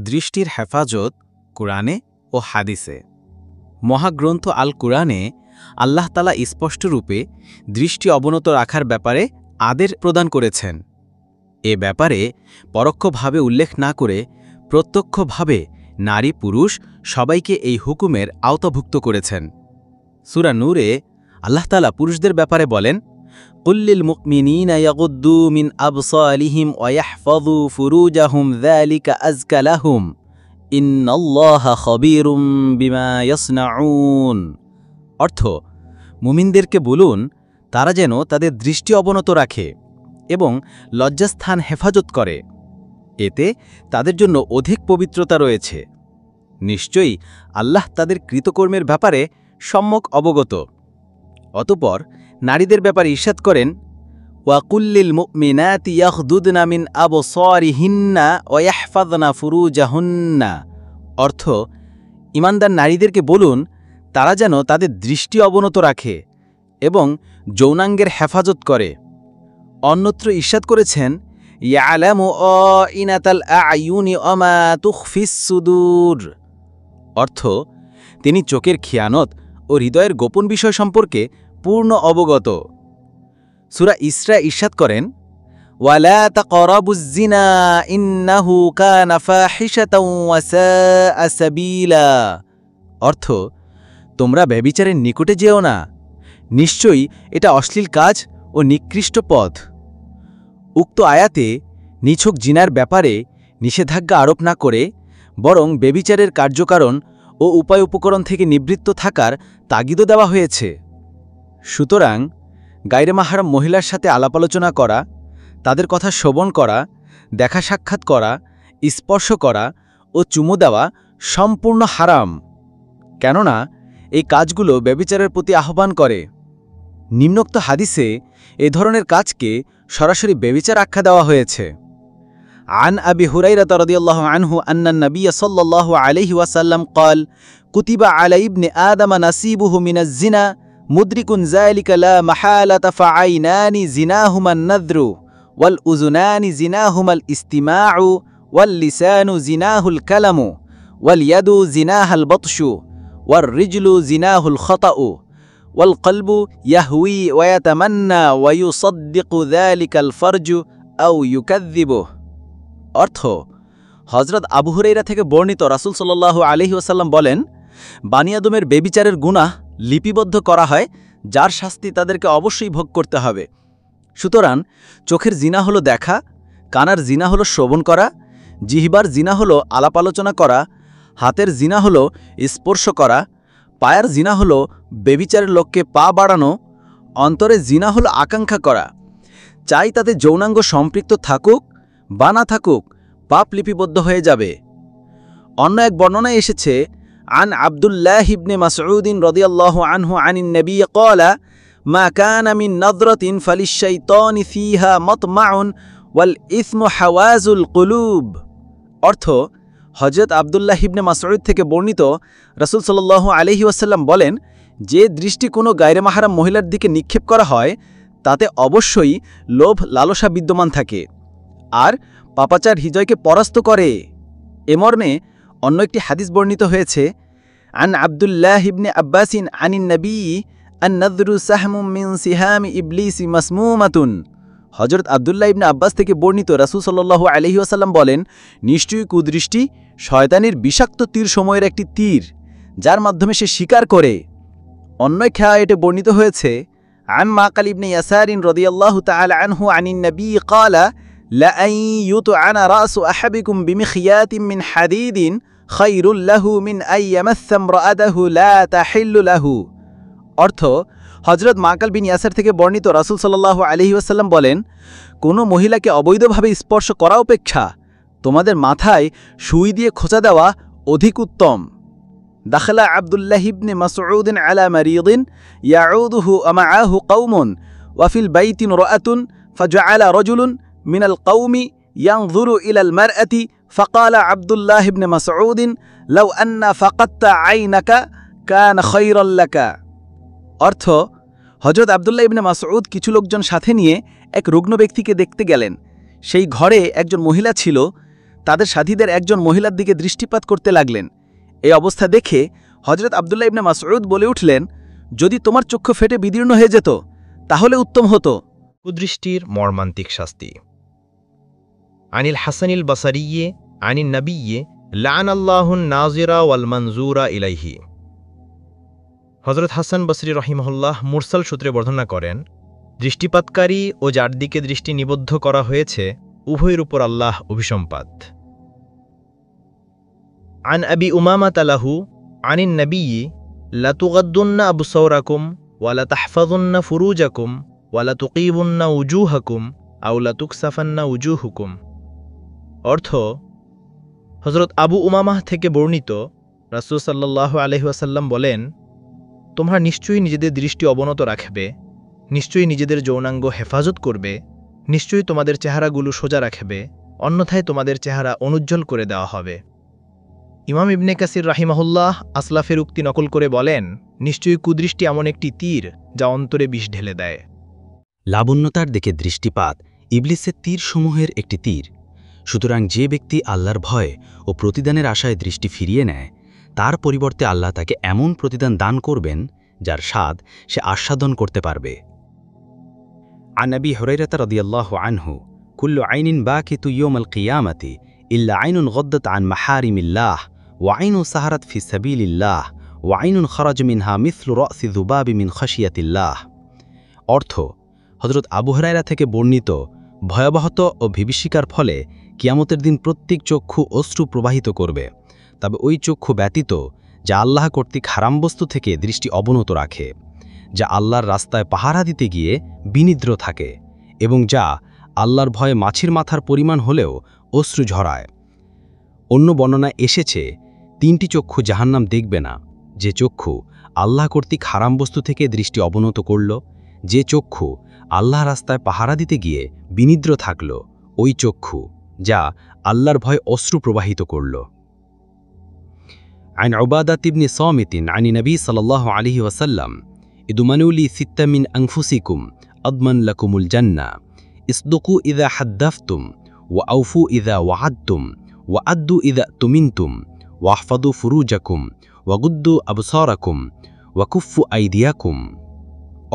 দৃষ্টির হেফাজত কুরআনে ও হাদিসে। মহাগ্রন্থ আল কুরআনে আল্লাহ তাআলা স্পষ্টরূপে দৃষ্টি অবনত রাখার ব্যাপারে আদেশ প্রদান করেছেন। এ ব্যাপারে পরোক্ষভাবে উল্লেখ না করে প্রত্যক্ষভাবে নারী পুরুষ সবাইকে এই হুকুমের আওতাভুক্ত করেছেন। সূরা নূরে আল্লাহ তাআলা পুরুষদের ব্যাপারে বলেন, কুল্লিল মুমিনিনা ইয়াগুদ্দু মিন আবসারিহিম ওয়া ইয়াহফাযু ফুরুজাহুম যালিকা আযকা লাহুম ইন্নাল্লাহা খাবীরুম বিমা ইয়াসনাউন। অর্থ, মুমিনদেরকে বলুন তারা যেন তাদের দৃষ্টি অবনত রাখে এবং লজ্জাস্থান হেফাজত করে, এতে তাদের জন্য অধিক পবিত্রতা রয়েছে। নিশ্চয়ই আল্লাহ তাদের কৃতকর্মের ব্যাপারে সম্যক অবগত। অতঃপর নারীদের ব্যাপারে ইরশাদ করেন, ওয়াকুল্লিল মুমিনাতি ইয়াগদুদনা মিন আবসারিহিন্না ওয়া ইয়াহফাযনা ফুরুজাহুন্না। অর্থ, ঈমানদার নারীদেরকে বলুন তারা যেন তাদের দৃষ্টি অবনত রাখে এবং যৌনাঙ্গের হেফাজত করে। অন্যত্র ইরশাদ করেছেন, ইয়ালামু আইনাতাল আয়ুনি ওয়া মা তুখফিস সুদূর। অর্থ, তিনি চোখের খিয়ানত ও হৃদয়ের গোপন বিষয় সম্পর্কে পূর্ণ অবগত। সূরা ইসরা ইরশাদ করেন, ওয়ালা তাকরাবুজ জিনা ইন্নাহু কানা ফাহিশাতাও ওয়া সাআ সাবিলা। অর্থ, তোমরা ব্যভিচারের নিকটে যেও না, নিশ্চয়ই এটা অশ্লীল কাজ ও নিকৃষ্ট পথ। উক্ত আয়াতে নিছক জিনার ব্যাপারে নিষেধাজ্ঞা আরোপ না করে বরং ব্যভিচারের কার্যকারণ ও উপায় উপকরণ থেকে নিবৃত্ত থাকার তাগিদও দেওয়া হয়েছে। সুতরাং গায়রে মাহরাম মহিলার সাথে আলাপ আলোচনা করা, তাদের কথা শ্রবণ করা, দেখা সাক্ষাৎ করা, স্পর্শ করা ও চুমু দেওয়া সম্পূর্ণ হারাম, কেননা এই কাজগুলো ব্যভিচারের প্রতি আহ্বান করে। নিম্নোক্ত হাদিসে এ ধরনের কাজকে সরাসরি ব্যভিচার আখ্যা দেওয়া হয়েছে। عن أبي هريرة رضي الله عنه أن النبي صلى الله عليه وسلم قال كتب على ابن آدم نصيبه من الزنا مدرك ذلك لا محالة فعينان زناهما النذر والأذنان زناهما الاستماع واللسان زناه الكلم واليد زناها البطش والرجل زناه الخطأ والقلب يهوي ويتمنى ويصدق ذلك الفرج أو يكذبه। অর্থ, হযরত আবু হুরায়রা থেকে বর্ণিত রাসূল সাল্লাল্লাহু আলাইহি ওয়াসাল্লাম বলেন, বানি আদমের ব্যভিচারের গুনাহ লিপিবদ্ধ করা হয়, যার শাস্তি তাদেরকে অবশ্যই ভোগ করতে হবে। সুতরাং চোখের জিনা হলো দেখা, কানার জিনা হলো শ্রবণ করা, জিহ্বার জিনা হলো আলাপ আলোচনা করা, হাতের জিনা হলো স্পর্শ করা, পায়ের জিনা হলো ব্যভিচারের লোককে পা বাড়ানো, অন্তরের জিনা হলো আকাঙ্ক্ষা করা। চাই তাতে যৌনাঙ্গ সম্পৃক্ত থাকুক বা না থাকুক, পাপ লিপিবদ্ধ হয়ে যাবে। অন্য এক বর্ণনায় এসেছে, আন আব্দুল্লাহ ইবনে মাসউদ রাদিয়াল্লাহু আনহু আনিন নবী ক্বালা মা কানা মিন নাযরাতিন ফালিশ-শাইতানি ফিহা মাতমাউন ওয়াল ইসমু হাওয়াজুল কুলুব। অর্থ, হযরত আব্দুল্লাহ ইবনে মাসউদ থেকে বর্ণিত রাসূল সাল্লাল্লাহু আলাইহি ওয়াসাল্লাম বলেন, যে দৃষ্টি কোনো গায়রে মাহরাম মহিলার দিকে নিক্ষেপ করা হয় তাতে অবশ্যই লোভ লালসা বিদ্যমান থাকে, আর পাপাচার হৃদয়কে পরাস্ত করে। এ মর্মে অন্য একটি হাদিস বর্ণিত হয়েছে, আন আব্দুল্লাহ ইবনে আব্বাসিন আনিন নবী আন-নাযরু সাহমুম মিন সিহামি ইবলিস মাসমুমাতুন। হযরত আব্দুল্লাহ ইবনে আব্বাস থেকে বর্ণিত রাসূল সাল্লাল্লাহু আলাইহি ওয়াসাল্লাম বলেন, নিশ্চয়ই কুদৃষ্টি শয়তানের বিষাক্ত তীর সময়ের একটি তীর, যার মাধ্যমে সে শিকার করে। অন্য এক আয়াতে বর্ণিত হয়েছে, আন মাকাল ইবনে ইয়াসারিন রাদিয়াল্লাহু তাআলা আনহু আনিন নবী ক্বালা لأن يطعن رأس أحدكم بمخياط من حديد خير له من أن يمس امرأته لا تحل له। অর্থ, হযরত মাকাল বিন ইয়াসার থেকে বর্ণিত রাসূল সাল্লাল্লাহু আলাইহি ওয়াসাল্লাম বলেন, কোনো মহিলাকে অবৈধভাবে স্পর্শ করা অপেক্ষা তোমাদের মাথায় সুই দিয়ে খোঁচা দেওয়া অধিক উত্তম। দাখালা আব্দুল্লাহ ইবনে মাসউদ আলা মারিদিন ইয়াউদুহু মাআহু কওমুন ওয়া ফিল বাইতিন রাআতুন ফাজআলা রাজুলুন من القوم ينظر إلى المرأة فقال عبد الله بن مسعود لو أن فقدت عينك كان خيرا لك। অর্থ, হযরত আব্দুল্লাহ ইবনে মাসউদ কিছু লোকজন সাথে নিয়ে এক রুগ্ন ব্যক্তিকে দেখতে গেলেন। সেই ঘরে একজন মহিলা ছিল, তাদের সাথীদের একজন মহিলার দিকে দৃষ্টিপাত করতে লাগলেন। এই অবস্থা দেখে হজরত আবদুল্লাহ ইবনে মাসউদ বলে উঠলেন, যদি তোমার চক্ষু ফেটে বিদীর্ণ হয়ে যেত তাহলে উত্তম হতো। কুদৃষ্টির মর্মান্তিক শাস্তি। আনিল হাসানিল বাসারিয়ে আনিন নবিয়ে লাআনাল্লাহুন নাজিরা ওয়াল মানজুরা ইলাইহি। হযরত হাসান বসরি রহিমাহুল্লাহ মুরসাল সূত্রে বর্ণনা করেন, দৃষ্টিপাতকারী ও যার দিকে দৃষ্টি নিবদ্ধ করা হয়েছে উভয়ের উপর আল্লাহ অভিসম্পাত। আন আবি উমামাতা লাহু আনিন নবিয়্যি লাতুগাদ্দুন্না আবসারাকুম ওয়া লাতাহফাযুন্না ফুরুজাকুম ওয়া লাতুকীবুন্না উজুহাকুম আও লাতুকসাফান্না উজুহুকুম। অর্থ, হযরত আবু উমামাহ থেকে বর্ণিত, রাসূল সাল্লাল্লাহু আলাইহি ওয়াসাল্লাম বলেন, তোমরা নিশ্চয়ই নিজেদের দৃষ্টি অবনত রাখবে, নিশ্চয়ই নিজেদের যৌনাঙ্গ হেফাজত করবে, নিশ্চয়ই তোমাদের চেহারাগুলো সোজা রাখবে, অন্যথায় তোমাদের চেহারা অনুজ্জ্বল করে দেওয়া হবে। ইমাম ইবনে কাসির রাহিমাহুল্লাহ আসলাফের উক্তি নকল করে বলেন, নিশ্চয়ই কুদৃষ্টি এমন একটি তীর যা অন্তরে বিষ ঢেলে দেয়। লাবণ্যতার দিকে দৃষ্টিপাত ইবলিসের তীরসমূহের একটি তীর। সুতরাং যে ব্যক্তি আল্লাহর ভয় ও প্রতিদানের আশায় দৃষ্টি ফিরিয়ে নেয়, তার পরিবর্তে আল্লাহ তাকে এমন প্রতিদান দান করবেন যার স্বাদ সে আস্বাদন করতে পারবে। আন আবি হুরায়রা রাদিয়াল্লাহু আনহু, কুল্লু আইনিন বাকিতু ইয়াউমাল কিয়ামাতি ইল্লা আইনুন গদ্দাত আন মাহারিমিল্লাহ ওয়া আইনুন সাহারাত ফি সাবিলিল্লাহ ওয়া আইনুন খারাজ মিনহা মিসলু রাসি যুবাবি মিন খাশিয়াতিল্লাহ। অর্থ, হযরত আবু হুরায়রা থেকে বর্ণিত, ভয়াবহত ও ভীতিস্বীকার ফলে কিয়ামতের দিন প্রত্যেক চক্ষু অশ্রু প্রবাহিত করবে, তবে ওই চক্ষু ব্যতীত যা আল্লাহ কর্তৃক হারাম বস্তু থেকে দৃষ্টি অবনত রাখে, যা আল্লাহর রাস্তায় পাহারা দিতে গিয়ে বিনিদ্র থাকে এবং যা আল্লাহর ভয়ে মাছির মাথার পরিমাণ হলেও অশ্রু ঝরায়। অন্য বর্ণনায় এসেছে, তিনটি চক্ষু জাহান্নাম দেখবে না: যে চক্ষু আল্লাহ কর্তৃক হারাম বস্তু থেকে দৃষ্টি অবনত করল, যে চক্ষু আল্লাহ রাস্তায় পাহারা দিতে গিয়ে বিনিদ্র থাকল, ওই চক্ষু যা আল্লাহর ভয় অশ্রু প্রবাহিত করল। عن عبادة بن صامت عن النبي صلى الله عليه وسلم اضمنوا لي ستة من أنفسكم أضمن لكم الجنة اصدقوا إذا حدثتم وأوفوا إذا وعدتم وأدوا إذا اؤتمنتم واحفظوا فروجكم وغضوا أبصاركم وكفوا أيديكم।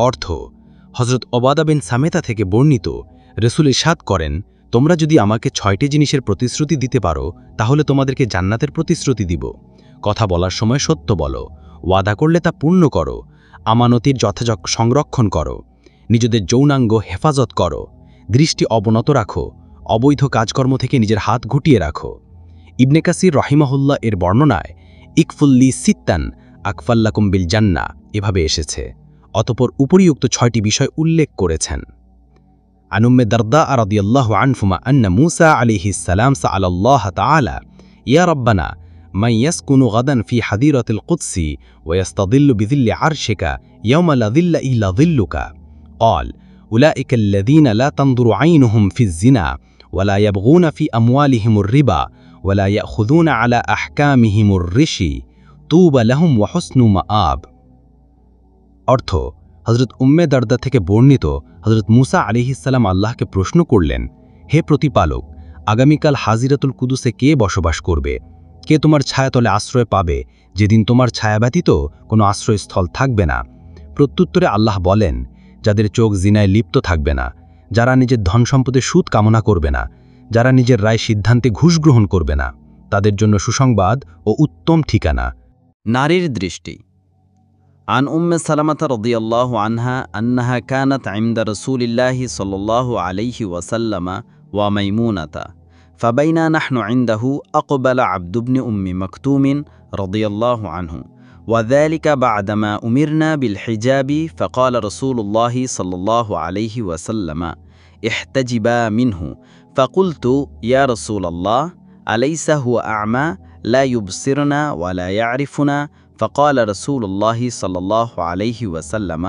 অর্থ, হযরত ওবাদা বিন সামেতা থেকে বর্ণিত, রাসূল ইরশাদ করেন, তোমরা যদি আমাকে 6টি জিনিসের প্রতিশ্রুতি দিতে পারো তাহলে তোমাদেরকে জান্নাতের প্রতিশ্রুতি দিব। কথা বলার সময় সত্য বলো, ওয়াদা করলে তা পূর্ণ করো, আমানতির যথাযথ সংরক্ষণ করো, নিজেদের যৌনাঙ্গ হেফাজত করো, দৃষ্টি অবনত রাখো, অবৈধ কাজকর্ম থেকে নিজের হাত গুটিয়ে রাখো। ইবনে কাসির রহিমাহুল্লাহ এর বর্ণনায় ইকফুল্লি সিত্তান আকফাল্লাকুম বিল জান্নাহ এভাবে এসেছে, অতঃপর উপরিউক্ত 6টি বিষয় উল্লেখ করেছেন। عن أم الدرداء رضي الله عنهما أن موسى عليه السلام سأل الله تعالى: يا ربنا من يسكن غدا في حديرة القدس ويستظل بظل عرشك يوم لا ظل إلا ظلك؟ قال: أولئك الذين لا تنظر عينهم في الزنا ولا يبغون في أموالهم الربا ولا يأخذون على أحكامهم الرشي طوبى لهم وحسن مآب। অর্থ, হযরত উম্মে দারদা থেকে বর্ণিত, হযরত মুসা আলাইহিসসালাম আল্লাহকে প্রশ্ন করলেন, হে প্রতিপালক, আগামীকাল হাজিরাতুল কুদুসে কে বসবাস করবে? কে তোমার ছায়াতলে আশ্রয় পাবে যেদিন তোমার ছায়া ব্যতীত কোনো আশ্রয়স্থল থাকবে না? প্রত্যুত্তরে আল্লাহ বলেন, যাদের চোখ জিনায় লিপ্ত থাকবে না, যারা নিজের ধন সম্পদের সুদ কামনা করবে না, যারা নিজের রায় সিদ্ধান্তে ঘুষ গ্রহণ করবে না, তাদের জন্য সুসংবাদ ও উত্তম ঠিকানা। নারীর দৃষ্টি। عن أم سلمة رضي الله عنها أنها كانت عند رسول الله صلى الله عليه وسلم وميمونة، فبينا نحن عنده أقبل عبد بن أم مكتوم رضي الله عنه، وذلك بعدما أمرنا بالحجاب، فقال رسول الله صلى الله عليه وسلم: احتجبا منه. فقلت: يا رسول الله، أليس هو أعمى لا يبصرنا ولا يعرفنا؟ فقال رسول الله صلى الله عليه وسلم: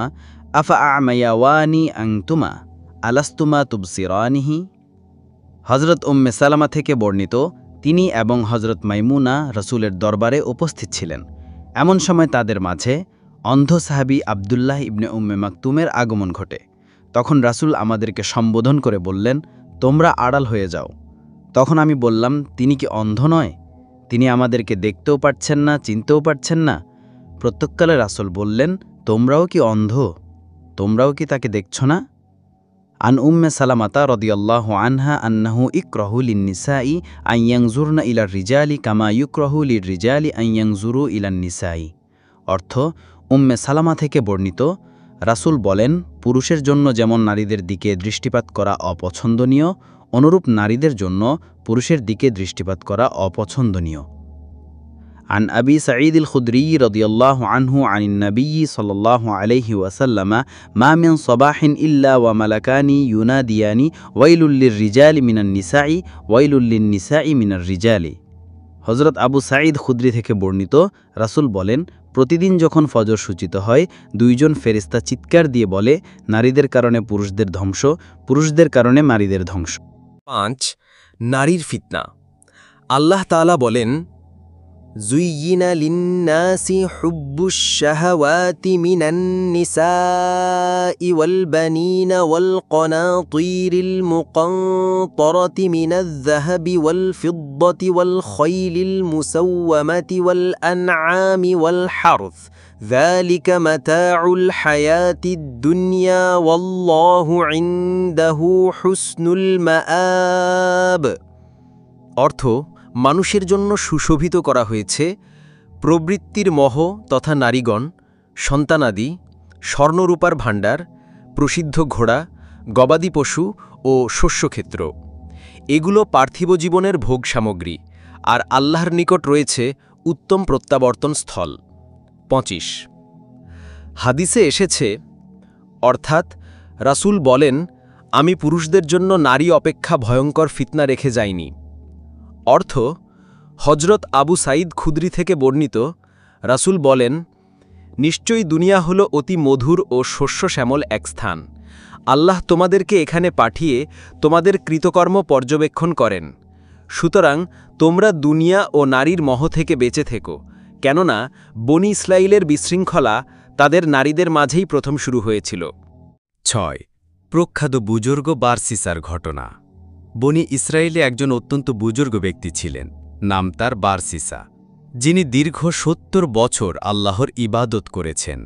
أفأعميوان أنتما ألستما تبصرانه؟ হযরত উম্মে সালামা থেকে বর্ণিত, তিনি এবং হযরত মাইমুনা রাসূলের দরবারে উপস্থিত ছিলেন। এমন সময় তাদের মাঝে অন্ধ সাহাবী আব্দুল্লাহ ইবনে উম্মে মাকতুমের আগমন ঘটে। তখন রাসূল আমাদেরকে সম্বোধন করে বললেন, তোমরা আড়াল হয়ে যাও। তখন আমি বললাম, তিনি কি অন্ধ নয়? তিনি আমাদেরকে দেখতেও পারছেন না, চিনতেও পারছেন না? প্রত্যুত্তরে রাসূল বললেন, তোমরাও কি অন্ধ? তোমরাও কি তাকে দেখছ না? আন উম্মে সালামাতা রাদিয়াল্লাহু আনহা আন্নাহু ইকরাহু লিন-নিসাই আন ইয়ানজুরনা ইলার রিজালি কামা ইউকরাহু লির-রিজালি আন ইয়ানজুরু ইলান-নিসাই। অর্থ, উম্মে সালামা থেকে বর্ণিত, রাসূল বলেন, পুরুষের জন্য যেমন নারীদের দিকে দৃষ্টিপাত করা অপছন্দনীয়, অনুরূপ নারীদের জন্য পুরুষের দিকে দৃষ্টিপাত করা অপছন্দনীয়। عن أبي سعيد الخدري رضي الله عنه عن النبي صلى الله عليه وسلم ما من صباح إلا وملكان يناديان ويل للرجال من النساء ويل للنساء من الرجال। হযরত আবু সাঈদ খুদরি থেকে বর্ণিত, রাসূল বলেন, প্রতিদিন যখন ফজর সূচিত হয়, দুইজন ফেরেশতা চিৎকার দিয়ে বলে, নারীদের কারণে পুরুষদের ধ্বংস, পুরুষদের কারণে নারীদের ধ্বংস। 5. নারীর ফিতনা। আল্লাহ তাআলা বলেন, زُيِّنَ لِلنَّاسِ حُبُّ الشَّهَوَاتِ مِنَ النِّسَاءِ وَالْبَنِينَ وَالْقَنَاطِيرِ الْمُقَنطَرَةِ مِنَ الذَّهَبِ وَالْفِضَّةِ وَالْخَيْلِ الْمُسَوَّمَةِ وَالْأَنْعَامِ وَالْحَرْثِ ذَلِكَ مَتَاعُ الْحَيَاةِ الدُّنْيَا وَاللَّهُ عِندَهُ حُسْنُ الْمَآبِ। অর্থ, মানুষের জন্য সুশোভিত করা হয়েছে প্রবৃত্তির মোহ তথা নারীগণ, সন্তানাদি, স্বর্ণরূপার ভাণ্ডার, প্রসিদ্ধ ঘোড়া, গবাদি পশু ও শস্যক্ষেত্র। এগুলো পার্থিব জীবনের ভোগ সামগ্রী, আর আল্লাহর নিকট রয়েছে উত্তম প্রত্যাবর্তন স্থল। 25। হাদিসে এসেছে, অর্থাৎ রাসূল বলেন, আমি পুরুষদের জন্য নারী অপেক্ষা ভয়ঙ্কর ফিতনা রেখে যাইনি। অর্থ, হযরত আবু সাঈদ খুদরি থেকে বর্ণিত, রাসূল বলেন, নিশ্চয়ই দুনিয়া হল অতি মধুর ও শস্য শ্যামল এক স্থান। আল্লাহ তোমাদেরকে এখানে পাঠিয়ে তোমাদের কৃতকর্ম পর্যবেক্ষণ করেন। সুতরাং তোমরা দুনিয়া ও নারীর মোহ থেকে বেঁচে থেকো, কেননা বনি ইসরাঈলের বিশৃঙ্খলা তাদের নারীদের মাঝেই প্রথম শুরু হয়েছিল। 6. প্রখ্যাত বুজুর্গ বারসিসার ঘটনা। বনি ইসরায়েলে একজন অত্যন্ত বুজুর্গ ব্যক্তি ছিলেন, নাম তার বারসিসা, যিনি দীর্ঘ 70 বছর আল্লাহর ইবাদত করেছেন।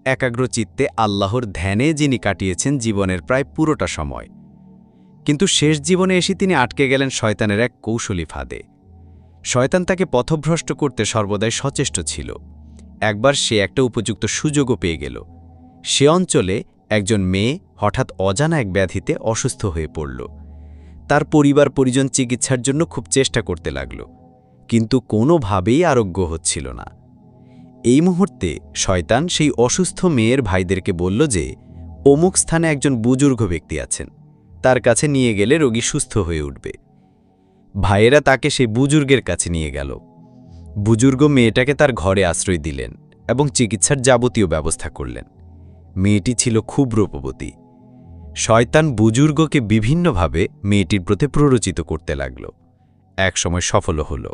একাগ্রচিত্তে আল্লাহর ধ্যানে যিনি কাটিয়েছেন জীবনের প্রায় পুরোটা সময়। কিন্তু শেষ জীবনে এসে তিনি আটকে গেলেন শয়তানের এক কৌশলী ফাঁদে। শয়তান তাকে পথভ্রষ্ট করতে সর্বদাই সচেষ্ট ছিল। একবার সে একটা উপযুক্ত সুযোগও পেয়ে গেল। সে অঞ্চলে একজন মেয়ে হঠাৎ অজানা এক ব্যাধিতে অসুস্থ হয়ে পড়ল। তার পরিবার পরিজন চিকিৎসার জন্য খুব চেষ্টা করতে লাগল, কিন্তু কোনোভাবেই আরোগ্য হচ্ছিল না। এই মুহূর্তে শয়তান সেই অসুস্থ মেয়ের ভাইদেরকে বলল যে অমুক স্থানে একজন বুজুর্গ ব্যক্তি আছেন, তার কাছে নিয়ে গেলে রোগী সুস্থ হয়ে উঠবে। ভাইয়েরা তাকে সেই বুজুর্গের কাছে নিয়ে গেল। বুজুর্গ মেয়েটাকে তার ঘরে আশ্রয় দিলেন এবং চিকিৎসার যাবতীয় ব্যবস্থা করলেন। মেয়েটি ছিল খুব রূপবতী। শয়তান বুজুর্গকে বিভিন্নভাবে মেয়েটির প্রতি প্ররোচিত করতে লাগল। একসময় সফল হল।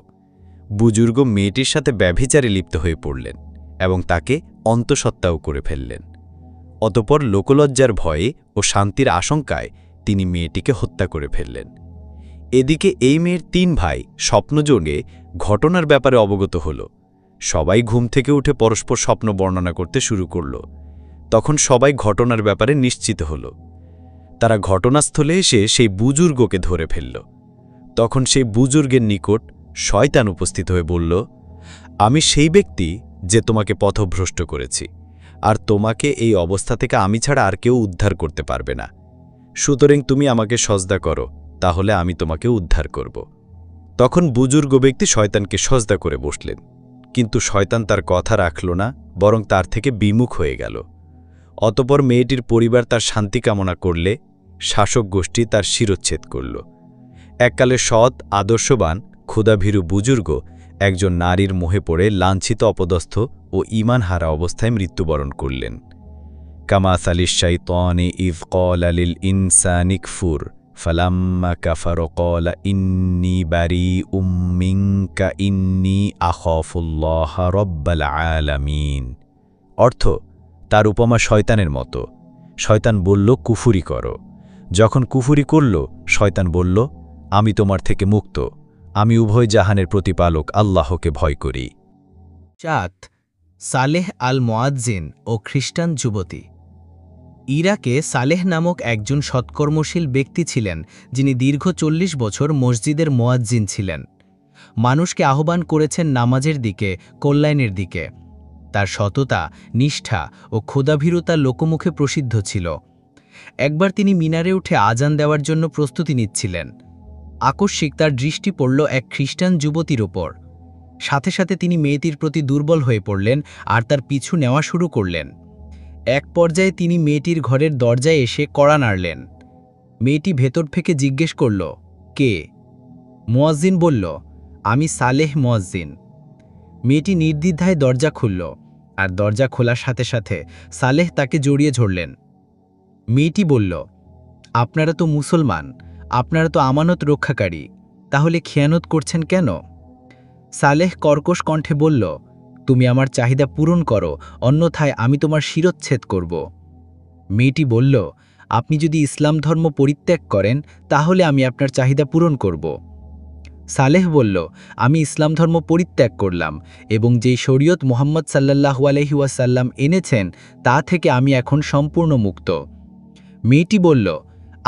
বুজুর্গ মেয়েটির সাথে ব্যভিচারে লিপ্ত হয়ে পড়লেন এবং তাকে অন্তঃসত্ত্বাও করে ফেললেন। অতঃপর লোকলজ্জার ভয়ে ও শান্তির আশঙ্কায় তিনি মেয়েটিকে হত্যা করে ফেললেন। এদিকে এই মেয়ের 3 ভাই স্বপ্নযোগে ঘটনার ব্যাপারে অবগত হল। সবাই ঘুম থেকে উঠে পরস্পর স্বপ্ন বর্ণনা করতে শুরু করল। তখন সবাই ঘটনার ব্যাপারে নিশ্চিত হল। তারা ঘটনাস্থলে এসে সেই বুজুর্গকে ধরে ফেলল। তখন সেই বুজুর্গের নিকট শয়তান উপস্থিত হয়ে বলল, আমি সেই ব্যক্তি যে তোমাকে পথভ্রষ্ট করেছি, আর তোমাকে এই অবস্থা থেকে আমি ছাড়া আর কেউ উদ্ধার করতে পারবে না। সুতরাং তুমি আমাকে সজদা করো, তাহলে আমি তোমাকে উদ্ধার করব। তখন বুজুর্গ ব্যক্তি শয়তানকে সজদা করে বসলেন, কিন্তু শয়তান তার কথা রাখল না, বরং তার থেকে বিমুখ হয়ে গেল। অতঃপর মেয়েটির পরিবার তার শান্তি কামনা করলে শাসক গোষ্ঠী তার শিরচ্ছেদ করল। এককালে সৎ, আদর্শবান, ক্ষুধাভীরু বুজুর্গ একজন নারীর মোহে পড়ে লাঞ্ছিত, অপদস্থ ও ঈমানহারা অবস্থায় মৃত্যুবরণ করলেন। কামাসালিশ শাইতানি ইয ক্বালা লিল ইনসানি কফুর ফালাম্মা কাফারা ক্বালা ইন্নী বারীউম মিনকা ইন্নী আখাফুল্লাহ রাব্বাল আলামিন। অর্থ, তার উপমা শয়তানের মতো। শয়তান বলল, কুফুরি করো। যখন কুফুরি করল, শয়তান বলল, আমি তোমার থেকে মুক্ত, আমি উভয় জাহানের প্রতিপালক আল্লাহকে ভয় করি। 7 সালেহ আল মুয়াজ্জিন ও খ্রিস্টান যুবতী। ইরাকে সালেহ নামক একজন সৎকর্মশীল ব্যক্তি ছিলেন, যিনি দীর্ঘ 40 বছর মসজিদের মুয়াজ্জিন ছিলেন। মানুষকে আহ্বান করেছেন নামাজের দিকে, কল্যাণের দিকে। তার সততা, নিষ্ঠা ও ক্ষুধাভীরতা লোকমুখে প্রসিদ্ধ ছিল। একবার তিনি মিনারে উঠে আজান দেওয়ার জন্য প্রস্তুতি নিচ্ছিলেন। আকস্মিক তার দৃষ্টি পড়ল এক খ্রিস্টান যুবতীর ওপর। সাথে সাথে তিনি মেয়েটির প্রতি দুর্বল হয়ে পড়লেন আর তার পিছু নেওয়া শুরু করলেন। এক পর্যায়ে তিনি মেয়েটির ঘরের দরজায় এসে কড়া নাড়লেন। মেয়েটি ভেতর থেকে জিজ্ঞেস করল, কে? মুয়াজ্জিন বলল, আমি সালেহ মুয়াজ্জিন। মেয়েটি নির্দ্বিধায় দরজা খুলল, আর দরজা খোলার সাথে সাথে সালেহ তাকে জড়িয়ে ধরলেন। মেয়েটি বলল, আপনারা তো মুসলমান, আপনারা তো আমানত রক্ষাকারী, তাহলে খেয়ানত করছেন কেন? সালেহ কর্কশ কণ্ঠে বলল, তুমি আমার চাহিদা পূরণ করো, অন্যথায় আমি তোমার শিরচ্ছেদ করব। মেয়েটি বলল, আপনি যদি ইসলাম ধর্ম পরিত্যাগ করেন তাহলে আমি আপনার চাহিদা পূরণ করব। সালেহ বলল, আমি ইসলাম ধর্ম পরিত্যাগ করলাম এবং যেই শরীয়ত মুহাম্মদ সাল্লাল্লাহু আলাইহি ওয়াসাল্লাম এনেছেন তা থেকে আমি এখন সম্পূর্ণ মুক্ত। মেয়েটি বলল,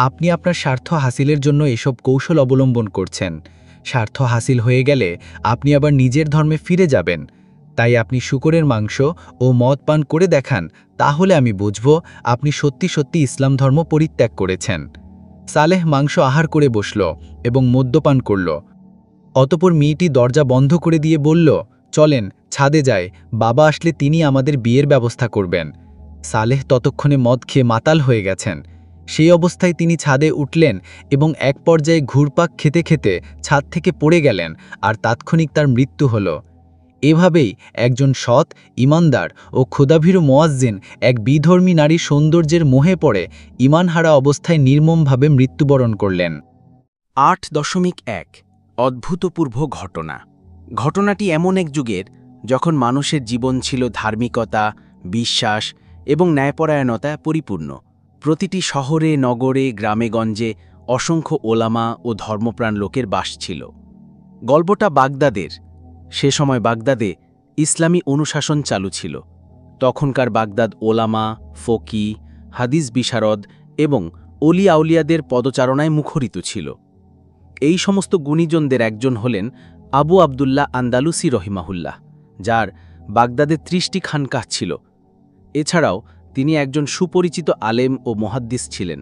আপনি আপনার স্বার্থ হাসিলের জন্য এসব কৌশল অবলম্বন করছেন। স্বার্থ হাসিল হয়ে গেলে আপনি আবার নিজের ধর্মে ফিরে যাবেন। তাই আপনি শূকরের মাংস ও মদ পান করে দেখান, তাহলে আমি বুঝব আপনি সত্যি সত্যি ইসলাম ধর্ম পরিত্যাগ করেছেন। সালেহ মাংস আহার করে বসল এবং মদ্যপান করল। অতঃপর মেয়েটি দরজা বন্ধ করে দিয়ে বলল, চলেন ছাদে যায়, বাবা আসলে তিনি আমাদের বিয়ের ব্যবস্থা করবেন। সালেহ ততক্ষণে মদ খেয়ে মাতাল হয়ে গেছেন। সেই অবস্থায় তিনি ছাদে উঠলেন এবং এক পর্যায়ে ঘুরপাক খেতে খেতে ছাদ থেকে পড়ে গেলেন আর তাৎক্ষণিক তার মৃত্যু হল। এভাবেই একজন সৎ, ইমানদার ও ক্ষুধাভীরু মুয়াজ্জিন এক বিধর্মী নারীর সৌন্দর্যের মোহে পড়ে ইমানহারা অবস্থায় নির্মমভাবে মৃত্যুবরণ করলেন। 8.1 অদ্ভুতপূর্ব ঘটনা। ঘটনাটি এমন এক যুগের যখন মানুষের জীবন ছিল ধার্মিকতা, বিশ্বাস এবং ন্যায়পরায়ণতায় পরিপূর্ণ। প্রতিটি শহরে, নগরে, গ্রামে-গঞ্জে অসংখ্য ওলামা ও ধর্মপ্রাণ লোকের বাস ছিল। গল্পটা বাগদাদের। সে সময় বাগদাদে ইসলামী অনুশাসন চালু ছিল। তখনকার বাগদাদ ওলামা, ফকি, হাদিস বিশারদ এবং অলি আউলিয়াদের পদচারণায় মুখরিত ছিল। এই সমস্ত গুণীজনদের একজন হলেন আবু আবদুল্লাহ আন্দালুসি রহিমাহুল্লাহ, যার বাগদাদে 30টি খানকাহ ছিল। এছাড়াও তিনি একজন সুপরিচিত আলেম ও মুহাদ্দিস ছিলেন।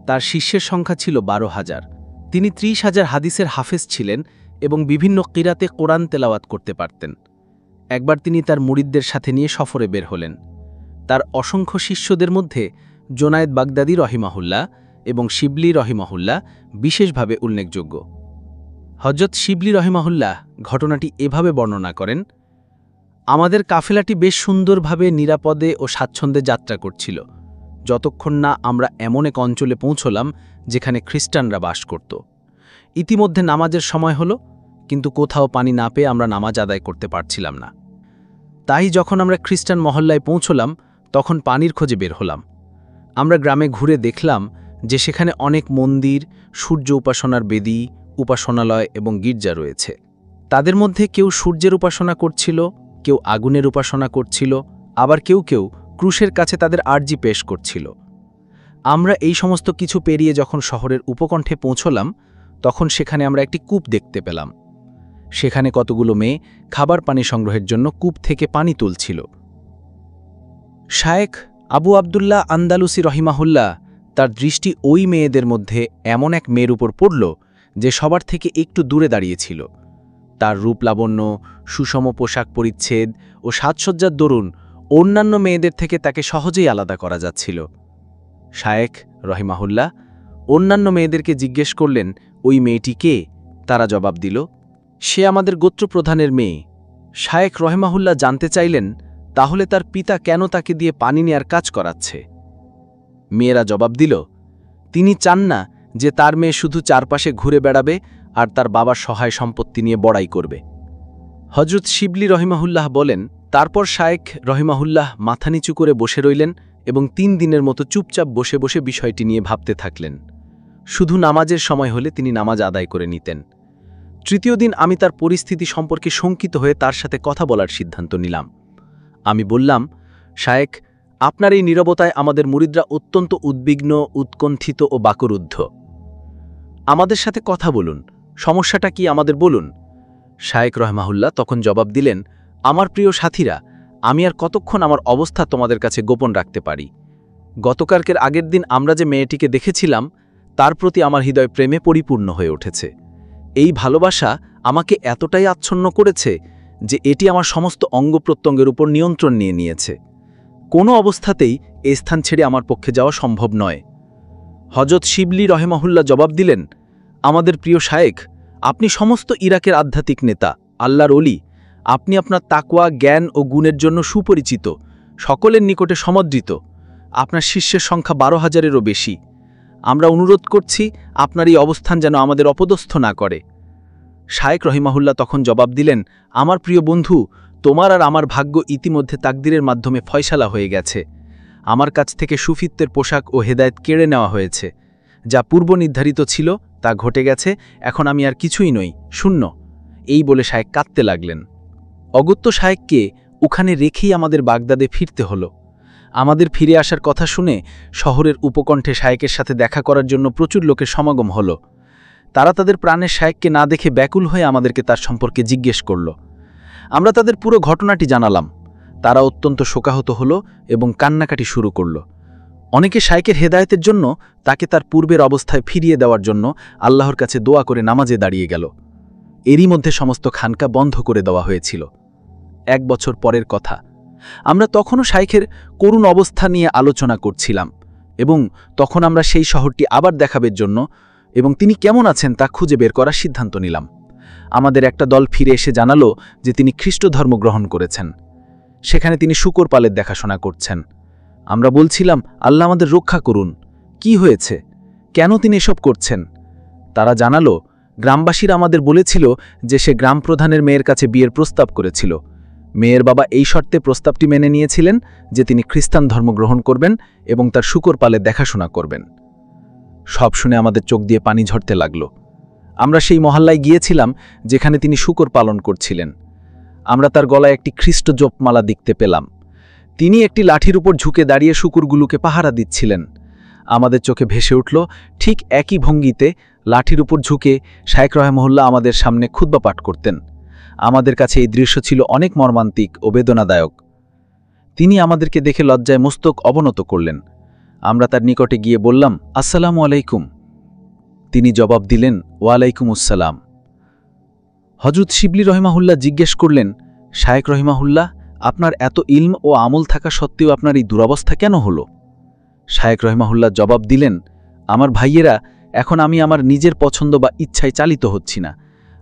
তার শিষ্যের সংখ্যা ছিল 12,000। তিনি 30,000 হাদিসের হাফেজ ছিলেন এবং বিভিন্ন কিরাতে কোরআন তেলাওয়াত করতে পারতেন। একবার তিনি তার মুরিদদের সাথে নিয়ে সফরে বের হলেন। তার অসংখ্য শিষ্যদের মধ্যে জোনায়েদ বাগদাদি রহিমাহুল্লাহ এবং শিবলি রহিমাহুল্লাহ বিশেষভাবে উল্লেখযোগ্য। হযরত শিবলি রহিমাহুল্লাহ ঘটনাটি এভাবে বর্ণনা করেন, আমাদের কাফেলাটি বেশ সুন্দরভাবে নিরাপদে ও স্বাচ্ছন্দ্যে যাত্রা করছিল, যতক্ষণ না আমরা এমন এক অঞ্চলে পৌঁছলাম যেখানে খ্রিস্টানরা বাস করত। ইতিমধ্যে নামাজের সময় হলো, কিন্তু কোথাও পানি না পেয়ে আমরা নামাজ আদায় করতে পারছিলাম না। তাই যখন আমরা খ্রিস্টান মহল্লায় পৌঁছলাম তখন পানির খোঁজে বের হলাম। আমরা গ্রামে ঘুরে দেখলাম যে সেখানে অনেক মন্দির, সূর্য উপাসনার বেদি, উপাসনালয় এবং গির্জা রয়েছে। তাদের মধ্যে কেউ সূর্যের উপাসনা করছিল, কেউ আগুনের উপাসনা করছিল, আবার কেউ কেউ ক্রুশের কাছে তাদের আরজি পেশ করছিল। আমরা এই সমস্ত কিছু পেরিয়ে যখন শহরের উপকণ্ঠে পৌঁছলাম তখন সেখানে আমরা একটি কূপ দেখতে পেলাম। সেখানে কতগুলো মেয়ে খাবার পানি সংগ্রহের জন্য কূপ থেকে পানি তুলছিল। শায়েখ আবু আবদুল্লাহ আন্দালুসি রহিমাহুল্লাহ তার দৃষ্টি ওই মেয়েদের মধ্যে এমন এক মেয়ের উপর পড়ল যে সবার থেকে একটু দূরে দাঁড়িয়েছিল। তার রূপলাবণ্য, সুষম পোশাক পরিচ্ছেদ ও সাজসজ্জার দরুন অন্যান্য মেয়েদের থেকে তাকে সহজেই আলাদা করা যাচ্ছিল। শায়েখ রহিমাহুল্লাহ অন্যান্য মেয়েদেরকে জিজ্ঞেস করলেন, ওই মেয়েটি কে? তারা জবাব দিল, সে আমাদের গোত্রপ্রধানের মেয়ে। শায়েখ রহিমাহুল্লাহ জানতে চাইলেন, তাহলে তার পিতা কেন তাকে দিয়ে পানি নেয়ার কাজ করাচ্ছে? মেয়েরা জবাব দিল, তিনি চান না যে তার মেয়ে শুধু চারপাশে ঘুরে বেড়াবে আর তার বাবার সহায় সম্পত্তি নিয়ে বড়াই করবে। হযরত শিবলি রহিমাহুল্লাহ বলেন, তারপর শায়েখ রহিমাহুল্লাহ মাথা নিচু করে বসে রইলেন এবং 3 দিনের মতো চুপচাপ বসে বসে বিষয়টি নিয়ে ভাবতে থাকলেন। শুধু নামাজের সময় হলে তিনি নামাজ আদায় করে নিতেন। তৃতীয় দিন আমি তার পরিস্থিতি সম্পর্কে শঙ্কিত হয়ে তার সাথে কথা বলার সিদ্ধান্ত নিলাম। আমি বললাম, শায়েখ, আপনার এই নীরবতায় আমাদের মুরিদরা অত্যন্ত উদ্বিগ্ন, উৎকণ্ঠিত ও বাকরুদ্ধ। আমাদের সাথে কথা বলুন, সমস্যাটা কি আমাদের বলুন। শায়েখ রহমাহুল্লাহ তখন জবাব দিলেন, আমার প্রিয় সাথীরা, আমি আর কতক্ষণ আমার অবস্থা তোমাদের কাছে গোপন রাখতে পারি। গতকালকের আগের দিন আমরা যে মেয়েটিকে দেখেছিলাম তার প্রতি আমার হৃদয় প্রেমে পরিপূর্ণ হয়ে উঠেছে। এই ভালোবাসা আমাকে এতটাই আচ্ছন্ন করেছে যে এটি আমার সমস্ত অঙ্গ প্রত্যঙ্গের উপর নিয়ন্ত্রণ নিয়ে নিয়েছে। কোনো অবস্থাতেই এই স্থান ছেড়ে আমার পক্ষে যাওয়া সম্ভব নয়। হজরত শিবলি রহমাহুল্লাহ জবাব দিলেন, আমাদের প্রিয় শায়েখ, আপনি সমস্ত ইরাকের আধ্যাত্মিক নেতা, আল্লাহর অলি। আপনি আপনার তাকওয়া, জ্ঞান ও গুণের জন্য সুপরিচিত, সকলের নিকটে সমাদৃত। আপনার শিষ্যের সংখ্যা 12,000-এরও বেশি। আমরা অনুরোধ করছি আপনার এই অবস্থান যেন আমাদের অপদস্থ না করে। শায়েখ রহিমাহুল্লাহ তখন জবাব দিলেন, আমার প্রিয় বন্ধু, তোমার আর আমার ভাগ্য ইতিমধ্যে তাকদিরের মাধ্যমে ফয়সালা হয়ে গেছে। আমার কাছ থেকে সুফিত্বের পোশাক ও হেদায়েত কেড়ে নেওয়া হয়েছে। যা পূর্ব নির্ধারিত ছিল তা ঘটে গেছে, এখন আমি আর কিছুই নই, শূন্য। এই বলে শায়েখ কাঁদতে লাগলেন। অগত্য শায়েখকে ওখানে রেখেই আমাদের বাগদাদে ফিরতে হলো। আমাদের ফিরে আসার কথা শুনে শহরের উপকণ্ঠে শায়েকের সাথে দেখা করার জন্য প্রচুর লোকের সমাগম হলো। তারা তাদের প্রাণের শায়েককে না দেখে ব্যাকুল হয়ে আমাদেরকে তার সম্পর্কে জিজ্ঞেস করল। আমরা তাদের পুরো ঘটনাটি জানালাম। তারা অত্যন্ত শোকাহত হলো এবং কান্নাকাটি শুরু করল। অনেকে শায়েকের হেদায়েতের জন্য তাকে তার পূর্বের অবস্থায় ফিরিয়ে দেওয়ার জন্য আল্লাহর কাছে দোয়া করে নামাজে দাঁড়িয়ে গেল। এরই মধ্যে সমস্ত খানকা বন্ধ করে দেওয়া হয়েছিল। 1 বছর পরের কথা, আমরা তখনও শায়েখের করুণ অবস্থা নিয়ে আলোচনা করছিলাম এবং তখন আমরা সেই শহরটি আবার দেখাবার জন্য এবং তিনি কেমন আছেন তা খুঁজে বের করার সিদ্ধান্ত নিলাম। আমাদের একটা দল ফিরে এসে জানালো যে তিনি খ্রিস্ট ধর্ম গ্রহণ করেছেন। সেখানে তিনি শূকর পালের দেখাশোনা করছেন। আমরা বলছিলাম, আল্লাহ আমাদের রক্ষা করুন, কি হয়েছে, কেন তিনি এসব করছেন? তারা জানালো, গ্রামবাসীরা আমাদের বলেছিল যে সে গ্রাম প্রধানের মেয়ের কাছে বিয়ের প্রস্তাব করেছিল। মেয়ের বাবা এই শর্তে প্রস্তাবটি মেনে নিয়েছিলেন যে তিনি খ্রিস্টান ধর্ম গ্রহণ করবেন এবং তার শূকর পালের দেখাশোনা করবেন। সব শুনে আমাদের চোখ দিয়ে পানি ঝরতে লাগল। আমরা সেই মহল্লায় গিয়েছিলাম যেখানে তিনি শূকর পালন করছিলেন। আমরা তার গলায় একটি খ্রিস্ট জপমালা দেখতে পেলাম। তিনি একটি লাঠির উপর ঝুঁকে দাঁড়িয়ে শূকরগুলোকে পাহারা দিচ্ছিলেন। আমাদের চোখে ভেসে উঠল ঠিক একই ভঙ্গিতে লাঠির উপর ঝুঁকে শায়েখ রহমাহুল্লাহ আমাদের সামনে খুতবা পাঠ করতেন। আমাদের কাছে এই দৃশ্য ছিল অনেক মর্মান্তিক ও বেদনাদায়ক। তিনি আমাদেরকে দেখে লজ্জায় মস্তক অবনত করলেন। আমরা তার নিকটে গিয়ে বললাম, আসসালামু আলাইকুম। তিনি জবাব দিলেন, ওয়ালাইকুম আসসালাম। হযরত শিবলি রহিমাহুল্লাহ জিজ্ঞেস করলেন, শায়েখ রহিমাহুল্লাহ, আপনার এত ইলম ও আমল থাকা সত্ত্বেও আপনার এই দুরবস্থা কেন হলো? শায়েখ রহিমাহুল্লাহ জবাব দিলেন, আমার ভাইয়েরা, এখন আমি আমার নিজের পছন্দ বা ইচ্ছায় চালিত হচ্ছি না।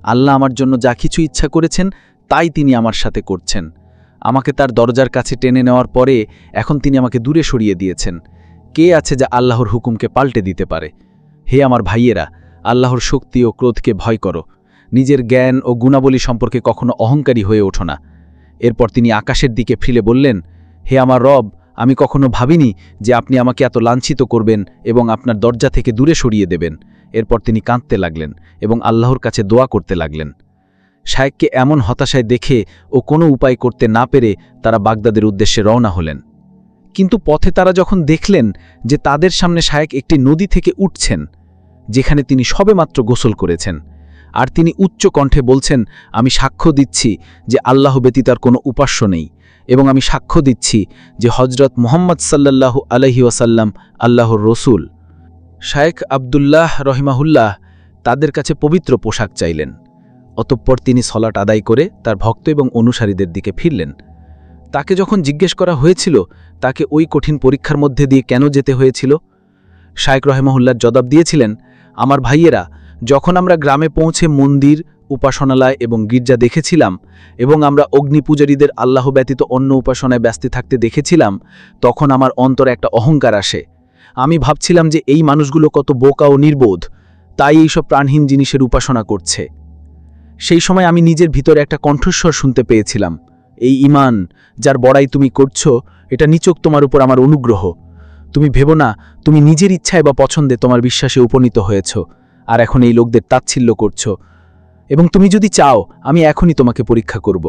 আল্লাহ আমার জন্য যা কিছু ইচ্ছা করেছেন তাই তিনি আমার সাথে করছেন। আমাকে তার দরজার কাছে টেনে নেওয়ার পরে এখন তিনি আমাকে দূরে সরিয়ে দিয়েছেন। কে আছে যা আল্লাহর হুকুমকে পাল্টে দিতে পারে? হে আমার ভাইয়েরা, আল্লাহর শক্তি ও ক্রোধকে ভয় করো। নিজের জ্ঞান ও গুণাবলী সম্পর্কে কখনো অহংকারী হয়ে ওঠো না। এরপর তিনি আকাশের দিকে ফিরে বললেন, হে আমার রব, আমি কখনো ভাবিনি যে আপনি আমাকে এত লাঞ্ছিত করবেন এবং আপনার দরজা থেকে দূরে সরিয়ে দেবেন। এরপর তিনি কাঁদতে লাগলেন এবং আল্লাহর কাছে দোয়া করতে লাগলেন। শায়েখকে এমন হতাশায় দেখে ও কোনো উপায় করতে না পেরে তারা বাগদাদের উদ্দেশ্যে রওনা হলেন। কিন্তু পথে তারা যখন দেখলেন যে তাদের সামনে শায়েখ একটি নদী থেকে উঠছেন, যেখানে তিনি সবেমাত্র গোসল করেছেন, আর তিনি উচ্চ কণ্ঠে বলছেন, আমি সাক্ষ্য দিচ্ছি যে আল্লাহ ব্যতীত আর কোনো উপাস্য নেই এবং আমি সাক্ষ্য দিচ্ছি যে হজরত মুহাম্মদ সাল্লাল্লাহু আলাইহি ওয়াসাল্লাম আল্লাহর রসুল। শায়েখ আবদুল্লাহ রহিমাহুল্লাহ তাদের কাছে পবিত্র পোশাক চাইলেন। অতঃপর তিনি সলাত আদায় করে তার ভক্ত এবং অনুসারীদের দিকে ফিরলেন। তাকে যখন জিজ্ঞেস করা হয়েছিল তাকে ওই কঠিন পরীক্ষার মধ্যে দিয়ে কেন যেতে হয়েছিল, শায়েখ রহিমাহুল্লাহ জবাব দিয়েছিলেন, আমার ভাইয়েরা, যখন আমরা গ্রামে পৌঁছে মন্দির, উপাসনালয় এবং গির্জা দেখেছিলাম এবং আমরা অগ্নিপূজারীদের আল্লাহ ব্যতীত অন্য উপাসনায় ব্যস্ত থাকতে দেখেছিলাম, তখন আমার অন্তরে একটা অহংকার আসে। আমি ভাবছিলাম যে এই মানুষগুলো কত বোকা ও নির্বোধ, তাই এইসব প্রাণহীন জিনিসের উপাসনা করছে। সেই সময় আমি নিজের ভিতরে একটা কণ্ঠস্বর শুনতে পেয়েছিলাম, এই ঈমান যার বড়াই তুমি করছো, এটা নিছক তোমার উপর আমার অনুগ্রহ। তুমি ভেবো না তুমি নিজের ইচ্ছায় বা পছন্দে তোমার বিশ্বাসে উপনীত হয়েছ আর এখন এই লোকদের তাচ্ছিল্য করছ, এবং তুমি যদি চাও আমি এখনই তোমাকে পরীক্ষা করব।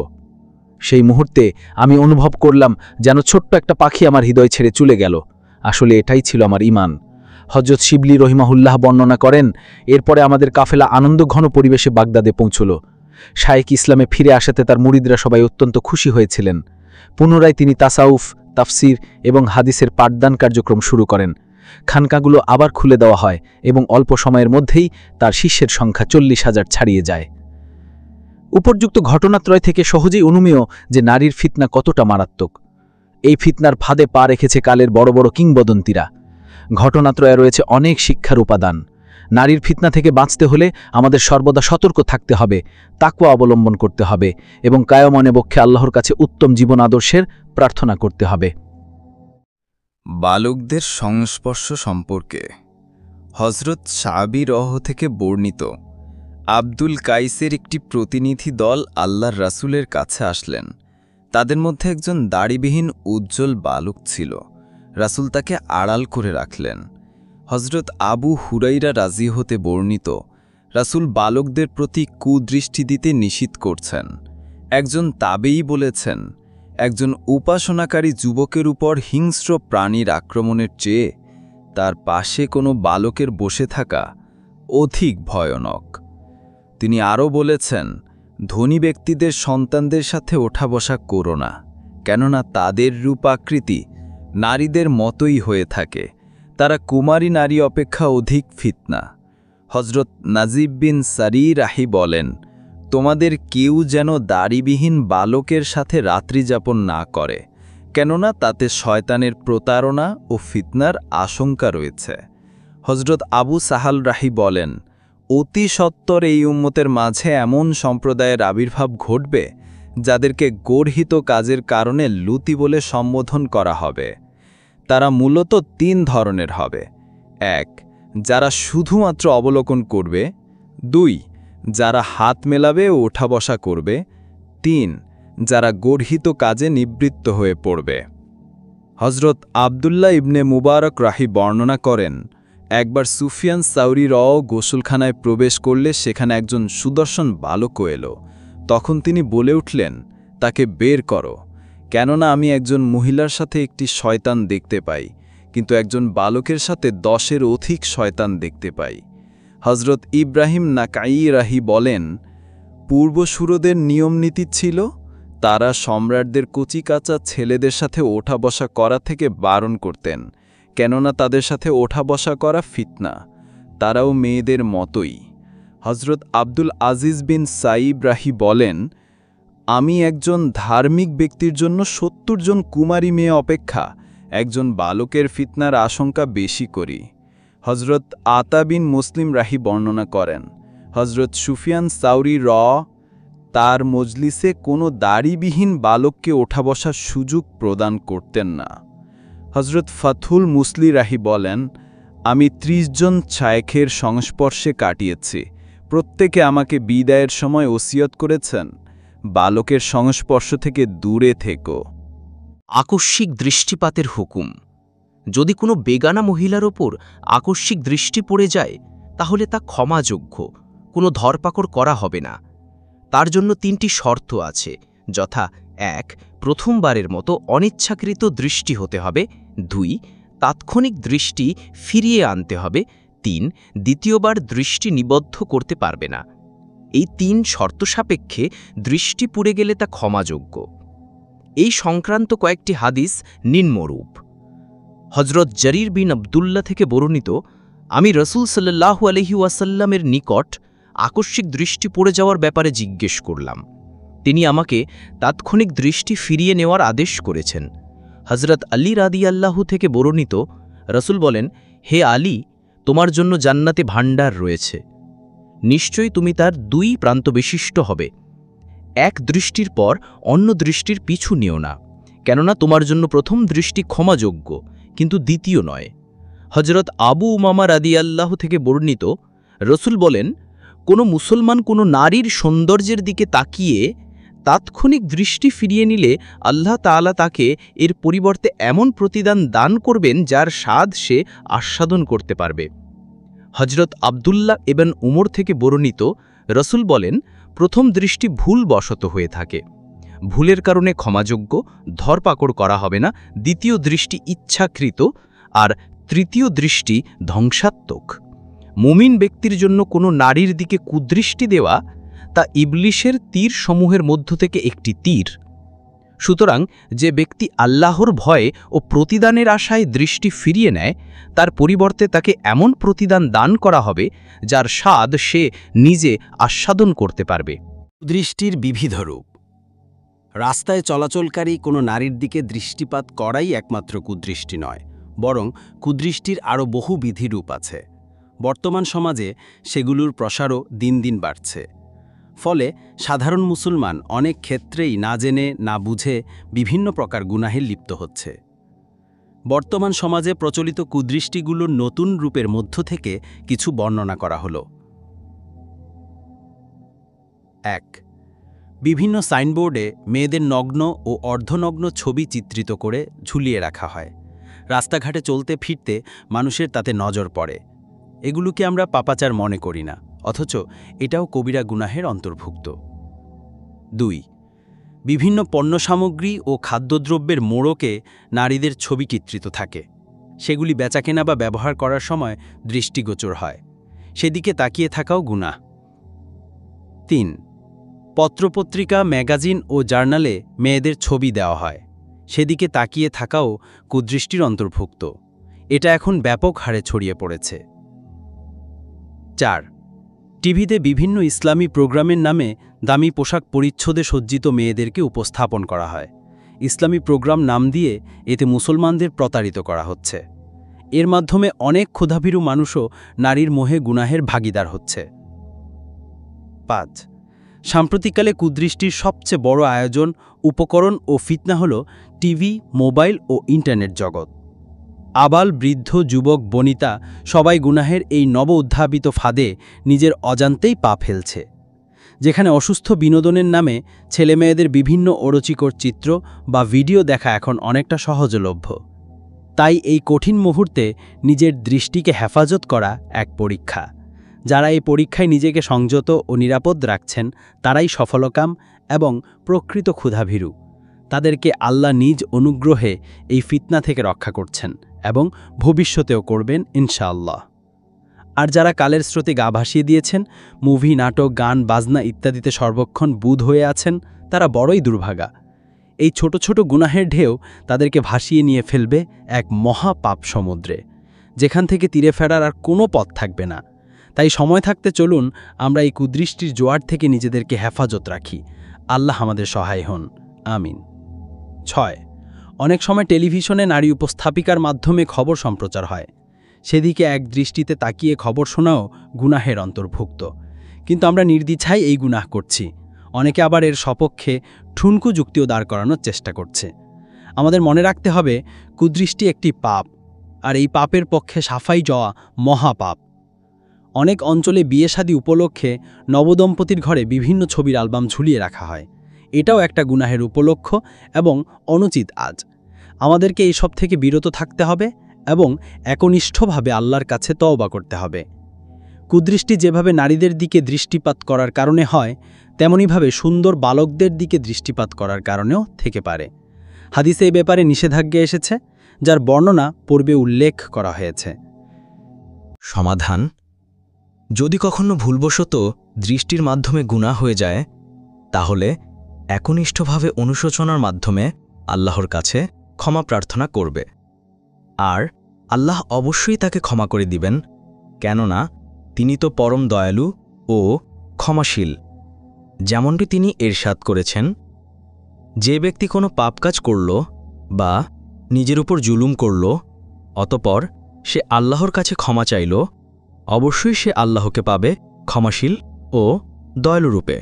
সেই মুহূর্তে আমি অনুভব করলাম যেন ছোট্ট একটা পাখি আমার হৃদয় ছেড়ে চলে গেল। আসলে এটাই ছিল আমার ঈমান। হযরত শিবলি রহিমাহুল্লাহ বর্ণনা করেন, এরপরে আমাদের কাফেলা আনন্দঘন পরিবেশে বাগদাদে পৌঁছল। শায়েক ইসলামে ফিরে আসাতে তার মুরিদরা সবাই অত্যন্ত খুশি হয়েছিলেন। পুনরায় তিনি তাসাউফ, তাফসির এবং হাদিসের পাঠদান কার্যক্রম শুরু করেন। খানকাগুলো আবার খুলে দেওয়া হয় এবং অল্প সময়ের মধ্যেই তার শিষ্যের সংখ্যা 40,000 ছাড়িয়ে যায়। উপর্যুক্ত ঘটনাত্রয় থেকে সহজেই অনুমেয় যে নারীর ফিতনা কতটা মারাত্মক। এই ফিতনার ফাঁদে পা রেখেছে কালের বড় বড় কিংবদন্তিরা। ঘটনাত্রয়ে রয়েছে অনেক শিক্ষার উপাদান। নারীর ফিতনা থেকে বাঁচতে হলে আমাদের সর্বদা সতর্ক থাকতে হবে, তাকওয়া অবলম্বন করতে হবে এবং কায়মনে বক্ষে আল্লাহর কাছে উত্তম জীবন আদর্শের প্রার্থনা করতে হবে। বালকদের সংস্পর্শ সম্পর্কে হযরত শাবি রহ থেকে বর্ণিত, আব্দুল কাইসের একটি প্রতিনিধি দল আল্লাহর রাসূলের কাছে আসলেন। তাদের মধ্যে একজন দাড়িবিহীন উজ্জ্বল বালক ছিল। রাসূল তাকে আড়াল করে রাখলেন। হযরত আবু হুরাইরা রাজি হতে বর্ণিত, রাসূল বালকদের প্রতি কুদৃষ্টি দিতে নিষিদ্ধ করছেন। একজন তাবেঈ বলেছেন, একজন উপাসনাকারী যুবকের উপর হিংস্র প্রাণীর আক্রমণের চেয়ে তার পাশে কোনো বালকের বসে থাকা অধিক ভয়ানক। তিনি আরও বলেছেন, ধনী ব্যক্তিদের সন্তানদের সাথে ওঠা বসা করো না, কেননা তাদের রূপাকৃতি নারীদের মতোই হয়ে থাকে। তারা কুমারী নারী অপেক্ষা অধিক ফিতনা। হযরত নাজিব বিন সারি রাহি বলেন, তোমাদের কেউ যেন দাড়িবিহীন বালকের সাথে রাত্রিযাপন না করে, কেননা তাতে শয়তানের প্রতারণা ও ফিতনার আশঙ্কা রয়েছে। হযরত আবু সাহাল রাহি বলেন, অতি সত্বর এই উম্মতের মাঝে এমন সম্প্রদায়ের আবির্ভাব ঘটবে যাদেরকে গর্হিত কাজের কারণে লুতি বলে সম্বোধন করা হবে। তারা মূলত 3 ধরনের হবে। 1, যারা শুধুমাত্র অবলোকন করবে। 2, যারা হাত মেলাবে ও ওঠা বসা করবে। 3, যারা গর্হিত কাজে নিবৃত্ত হয়ে পড়বে। হযরত আবদুল্লাহ ইবনে মুবারক রাহি বর্ণনা করেন, একবার সুফিয়ান সাউরি গোসলখানায় প্রবেশ করলে সেখানে একজন সুদর্শন বালকও এলো। তখন তিনি বলে উঠলেন, তাকে বের করো, কেননা আমি একজন মহিলার সাথে একটি শয়তান দেখতে পাই, কিন্তু একজন বালকের সাথে 10-এর অধিক শয়তান দেখতে পাই। হযরত ইব্রাহিম নাকাই রাহি বলেন, পূর্বসূরদের নিয়মনীতি ছিল তারা সম্রাটদের কচিকাঁচা ছেলেদের সাথে ওঠা বসা করা থেকে বারণ করতেন, কেননা তাদের সাথে ওঠা বসা করা ফিতনা, তারাও মেয়েদের মতোই। হযরত আব্দুল আজিজ বিন সাইব রাহি বলেন, আমি একজন ধার্মিক ব্যক্তির জন্য 70 জন কুমারী মেয়ে অপেক্ষা একজন বালকের ফিতনার আশঙ্কা বেশি করি। হযরত আতা বিন মুসলিম রাহি বর্ণনা করেন, হযরত সুফিয়ান সাউরি তার মজলিসে কোনো দাড়িবিহীন বালককে ওঠা বসার সুযোগ প্রদান করতেন না। হযরত ফাথুল মুসলি রাহি বলেন, আমি 30 জন শায়েখের সংস্পর্শে কাটিয়েছি। প্রত্যেকে আমাকে বিদায়ের সময় ওসিয়ত করেছেন, বালকের সংস্পর্শ থেকে দূরে থেকো। আকস্মিক দৃষ্টিপাতের হুকুম। যদি কোনো বেগানা মহিলার ওপর আকস্মিক দৃষ্টি পড়ে যায় তাহলে তা ক্ষমাযোগ্য, কোনো ধরপাকড় করা হবে না। তার জন্য 3টি শর্ত আছে, যথা 1, প্রথমবারের মতো অনিচ্ছাকৃত দৃষ্টি হতে হবে। 2, তাৎক্ষণিক দৃষ্টি ফিরিয়ে আনতে হবে। 3, দ্বিতীয়বার দৃষ্টি নিবদ্ধ করতে পারবে না। এই 3 শর্ত সাপেক্ষে দৃষ্টি পুড়ে গেলে তা ক্ষমাযোগ্য। এই সংক্রান্ত কয়েকটি হাদিস নিম্নরূপ। হযরত জারির বিন আবদুল্লাহ থেকে বর্ণিত, আমি রাসূল সাল্লাল্লাহু আলাইহি ওয়াসাল্লামের নিকট আকস্মিক দৃষ্টি পড়ে যাওয়ার ব্যাপারে জিজ্ঞেস করলাম। তিনি আমাকে তাৎক্ষণিক দৃষ্টি ফিরিয়ে নেওয়ার আদেশ করেছেন। হযরত আলী রাদিয়াল্লাহু থেকে বর্ণিত, রাসূল বলেন, হে আলী, তোমার জন্য জান্নাতে ভাণ্ডার রয়েছে। নিশ্চয়ই তুমি তার 2 প্রান্ত বিশিষ্ট হবে। এক দৃষ্টির পর অন্য দৃষ্টির পিছু নিও না, কেননা তোমার জন্য প্রথম দৃষ্টি ক্ষমাযোগ্য, কিন্তু দ্বিতীয় নয়। হযরত আবু উমামা রাদিয়াল্লাহু থেকে বর্ণিত, রাসূল বলেন, কোনো মুসলমান কোনো নারীর সৌন্দর্যের দিকে তাকিয়ে তাৎক্ষণিক দৃষ্টি ফিরিয়ে নিলে আল্লাহ তাআলা তাকে এর পরিবর্তে এমন প্রতিদান দান করবেন যার স্বাদ সে আস্বাদন করতে পারবে। হজরত আবদুল্লাহ ইবন উমর থেকে বর্ণিত, রসুল বলেন, প্রথম দৃষ্টি ভুলবশত হয়ে থাকে, ভুলের কারণে ক্ষমাযোগ্য, ধরপাকড় করা হবে না। দ্বিতীয় দৃষ্টি ইচ্ছাকৃত, আর তৃতীয় দৃষ্টি ধ্বংসাত্মক। মুমিন ব্যক্তির জন্য কোনো নারীর দিকে কুদৃষ্টি দেওয়া তা ইবলিশের তীর সমূহের মধ্য থেকে একটি তীর। সুতরাং যে ব্যক্তি আল্লাহর ভয়ে ও প্রতিদানের আশায় দৃষ্টি ফিরিয়ে নেয়, তার পরিবর্তে তাকে এমন প্রতিদান দান করা হবে যার স্বাদ সে নিজে আস্বাদন করতে পারবে। দৃষ্টির বিবিধ রূপ। রাস্তায় চলাচলকারী কোনো নারীর দিকে দৃষ্টিপাত করাই একমাত্র কুদৃষ্টি নয়, বরং কুদৃষ্টির আরও বহুবিধি রূপ আছে। বর্তমান সমাজে সেগুলোর প্রসারও দিন দিন বাড়ছে। ফলে সাধারণ মুসলমান অনেক ক্ষেত্রেই না জেনে না বুঝে বিভিন্ন প্রকার গুনাহে লিপ্ত হচ্ছে। বর্তমান সমাজে প্রচলিত কুদৃষ্টিগুলোর নতুন রূপের মধ্য থেকে কিছু বর্ণনা করা হলো। ১. বিভিন্ন সাইনবোর্ডে মেয়েদের নগ্ন ও অর্ধনগ্ন ছবি চিত্রিত করে ঝুলিয়ে রাখা হয়। রাস্তাঘাটে চলতে ফিরতে মানুষের তাতে নজর পড়ে। এগুলোকে আমরা পাপাচার মনে করি না, অথচ এটাও কবিরা গুনাহের অন্তর্ভুক্ত। ২. বিভিন্ন পণ্য সামগ্রী ও খাদ্যদ্রব্যের মোড়কে নারীদের ছবি চিত্রিত থাকে। সেগুলি বেচাকেনা বা ব্যবহার করার সময় দৃষ্টিগোচর হয়। সেদিকে তাকিয়ে থাকাও গুনাহ। ৩. পত্রপত্রিকা, ম্যাগাজিন ও জার্নালে মেয়েদের ছবি দেওয়া হয়। সেদিকে তাকিয়ে থাকাও কুদৃষ্টির অন্তর্ভুক্ত। এটা এখন ব্যাপক হারে ছড়িয়ে পড়েছে। ৪. টিভিতে বিভিন্ন ইসলামী প্রোগ্রামের নামে দামি পোশাক পরিচ্ছদে সজ্জিত মেয়েদেরকে উপস্থাপন করা হয়। ইসলামী প্রোগ্রাম নাম দিয়ে এতে মুসলমানদের প্রতারিত করা হচ্ছে। এর মাধ্যমে অনেক ক্ষুধাভীরু মানুষও নারীর মোহে গুনাহের ভাগীদার হচ্ছে। ৫. সাম্প্রতিককালে কুদৃষ্টির সবচেয়ে বড় আয়োজন, উপকরণ ও ফিতনা হল টিভি, মোবাইল ও ইন্টারনেট জগৎ। আবাল, বৃদ্ধ, যুবক, বনিতা সবাই গুনাহের এই নব উদ্ভাবিত ফাঁদে নিজের অজান্তেই পা ফেলছে। যেখানে অসুস্থ বিনোদনের নামে ছেলেমেয়েদের বিভিন্ন অরুচিকর চিত্র বা ভিডিও দেখা এখন অনেকটা সহজলভ্য। তাই এই কঠিন মুহূর্তে নিজের দৃষ্টিকে হেফাজত করা এক পরীক্ষা। যারা এই পরীক্ষায় নিজেকে সংযত ও নিরাপদ রাখছেন তারাই সফলকাম এবং প্রকৃত ক্ষুধাভীরু। তাদেরকে আল্লাহ নিজ অনুগ্রহে এই ফিতনা থেকে রক্ষা করছেন এবং ভবিষ্যতেও করবেন ইনশাআল্লাহ। আর যারা কালের স্রোতে গা ভাসিয়ে দিয়েছেন, মুভি, নাটক, গান, বাজনা ইত্যাদিতে সর্বক্ষণ বুঁদ হয়ে আছেন, তারা বড়ই দুর্ভাগা। এই ছোট ছোট গুনাহের ঢেউ তাদেরকে ভাসিয়ে নিয়ে ফেলবে এক মহা পাপ সমুদ্রে, যেখান থেকে তীরে ফেরার আর কোনো পথ থাকবে না। তাই সময় থাকতে চলুন আমরা এই কুদৃষ্টির জোয়ার থেকে নিজেদেরকে হেফাজত রাখি। আল্লাহ আমাদের সহায় হন, আমিন। ৬. অনেক সময় টেলিভিশনে নারী উপস্থাপিকার মাধ্যমে খবর সম্প্রচার হয়। সেদিকে এক দৃষ্টিতে তাকিয়ে খবর শোনাও গুনাহের অন্তর্ভুক্ত। কিন্তু আমরা নির্দ্বিধায় এই গুনাহ করছি। অনেকে আবার এর সপক্ষে ঠুনকু যুক্তিও দাঁড় করানোর চেষ্টা করছে। আমাদের মনে রাখতে হবে, কুদৃষ্টি একটি পাপ, আর এই পাপের পক্ষে সাফাই যাওয়া মহাপাপ। অনেক অঞ্চলে বিয়ে শাদী উপলক্ষে নবদম্পতির ঘরে বিভিন্ন ছবির অ্যালবাম ঝুলিয়ে রাখা হয়। এটাও একটা গুনাহের উপলক্ষ এবং অনুচিত আজ। আমাদেরকে এইসব থেকে বিরত থাকতে হবে এবং একনিষ্ঠভাবে আল্লাহর কাছে তওবা করতে হবে। কুদৃষ্টি যেভাবে নারীদের দিকে দৃষ্টিপাত করার কারণে হয়, তেমনিভাবে সুন্দর বালকদের দিকে দৃষ্টিপাত করার কারণেও থেকে পারে। হাদিসে এই ব্যাপারে নিষেধাজ্ঞা এসেছে, যার বর্ণনা পূর্বে উল্লেখ করা হয়েছে। সমাধান: যদি কখনো ভুলবশত দৃষ্টির মাধ্যমে গুনাহ হয়ে যায়, তাহলে একনিষ্ঠভাবে অনুশোচনার মাধ্যমে আল্লাহর কাছে ক্ষমা প্রার্থনা করবে। আর আল্লাহ অবশ্যই তাকে ক্ষমা করে দিবেন, কেননা তিনি তো পরম দয়ালু ও ক্ষমাশীল। যেমনটি তিনি ইরশাদ করেছেন, যে ব্যক্তি কোনো পাপ কাজ করল বা নিজের উপর জুলুম করল, অতপর সে আল্লাহর কাছে ক্ষমা চাইল, অবশ্যই সে আল্লাহকে পাবে ক্ষমাশীল ও দয়ালুরূপে।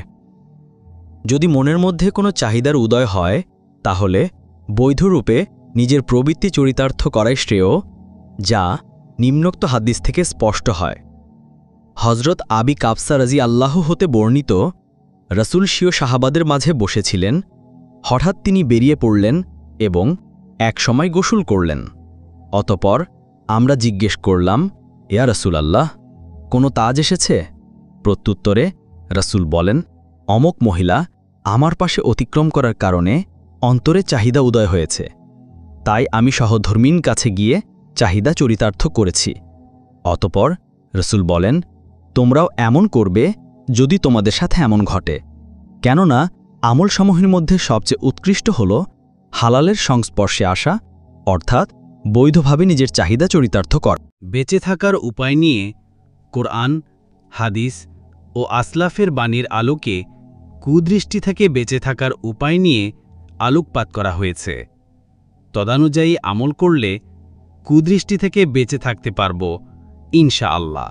যদি মনের মধ্যে কোনো চাহিদার উদয় হয়, তাহলে বৈধরূপে নিজের প্রবৃত্তি চরিতার্থ করাই শ্রেয়, যা নিম্নোক্ত হাদিস থেকে স্পষ্ট হয়। হজরত আবি কাবসা রাজি আল্লাহ হতে বর্ণিত, রসুল স্বীয় সাহাবাদের মাঝে বসেছিলেন। হঠাৎ তিনি বেরিয়ে পড়লেন এবং একসময় গোসল করলেন। অতপর আমরা জিজ্ঞেস করলাম, ইয়া রাসূলাল্লাহ, কোনো তাজ এসেছে? প্রত্যুত্তরে রসুল বলেন, অমক মহিলা আমার পাশে অতিক্রম করার কারণে অন্তরে চাহিদা উদয় হয়েছে, তাই আমি সহধর্মীর কাছে গিয়ে চাহিদা চরিতার্থ করেছি। অতপর রসুল বলেন, তোমরাও এমন করবে যদি তোমাদের সাথে এমন ঘটে, কেননা আমলসমূহের মধ্যে সবচেয়ে উৎকৃষ্ট হল হালালের সংস্পর্শে আসা, অর্থাৎ বৈধভাবে নিজের চাহিদা চরিতার্থ কর। বেঁচে থাকার উপায় নিয়ে কোরআন, হাদিস ও আসলাফের বাণীর আলোকে কুদৃষ্টি থেকে বেঁচে থাকার উপায় নিয়ে আলোকপাত করা হয়েছে। তদানুযায়ী আমল করলে কুদৃষ্টি থেকে বেঁচে থাকতে পারব ইনশাআল্লাহ।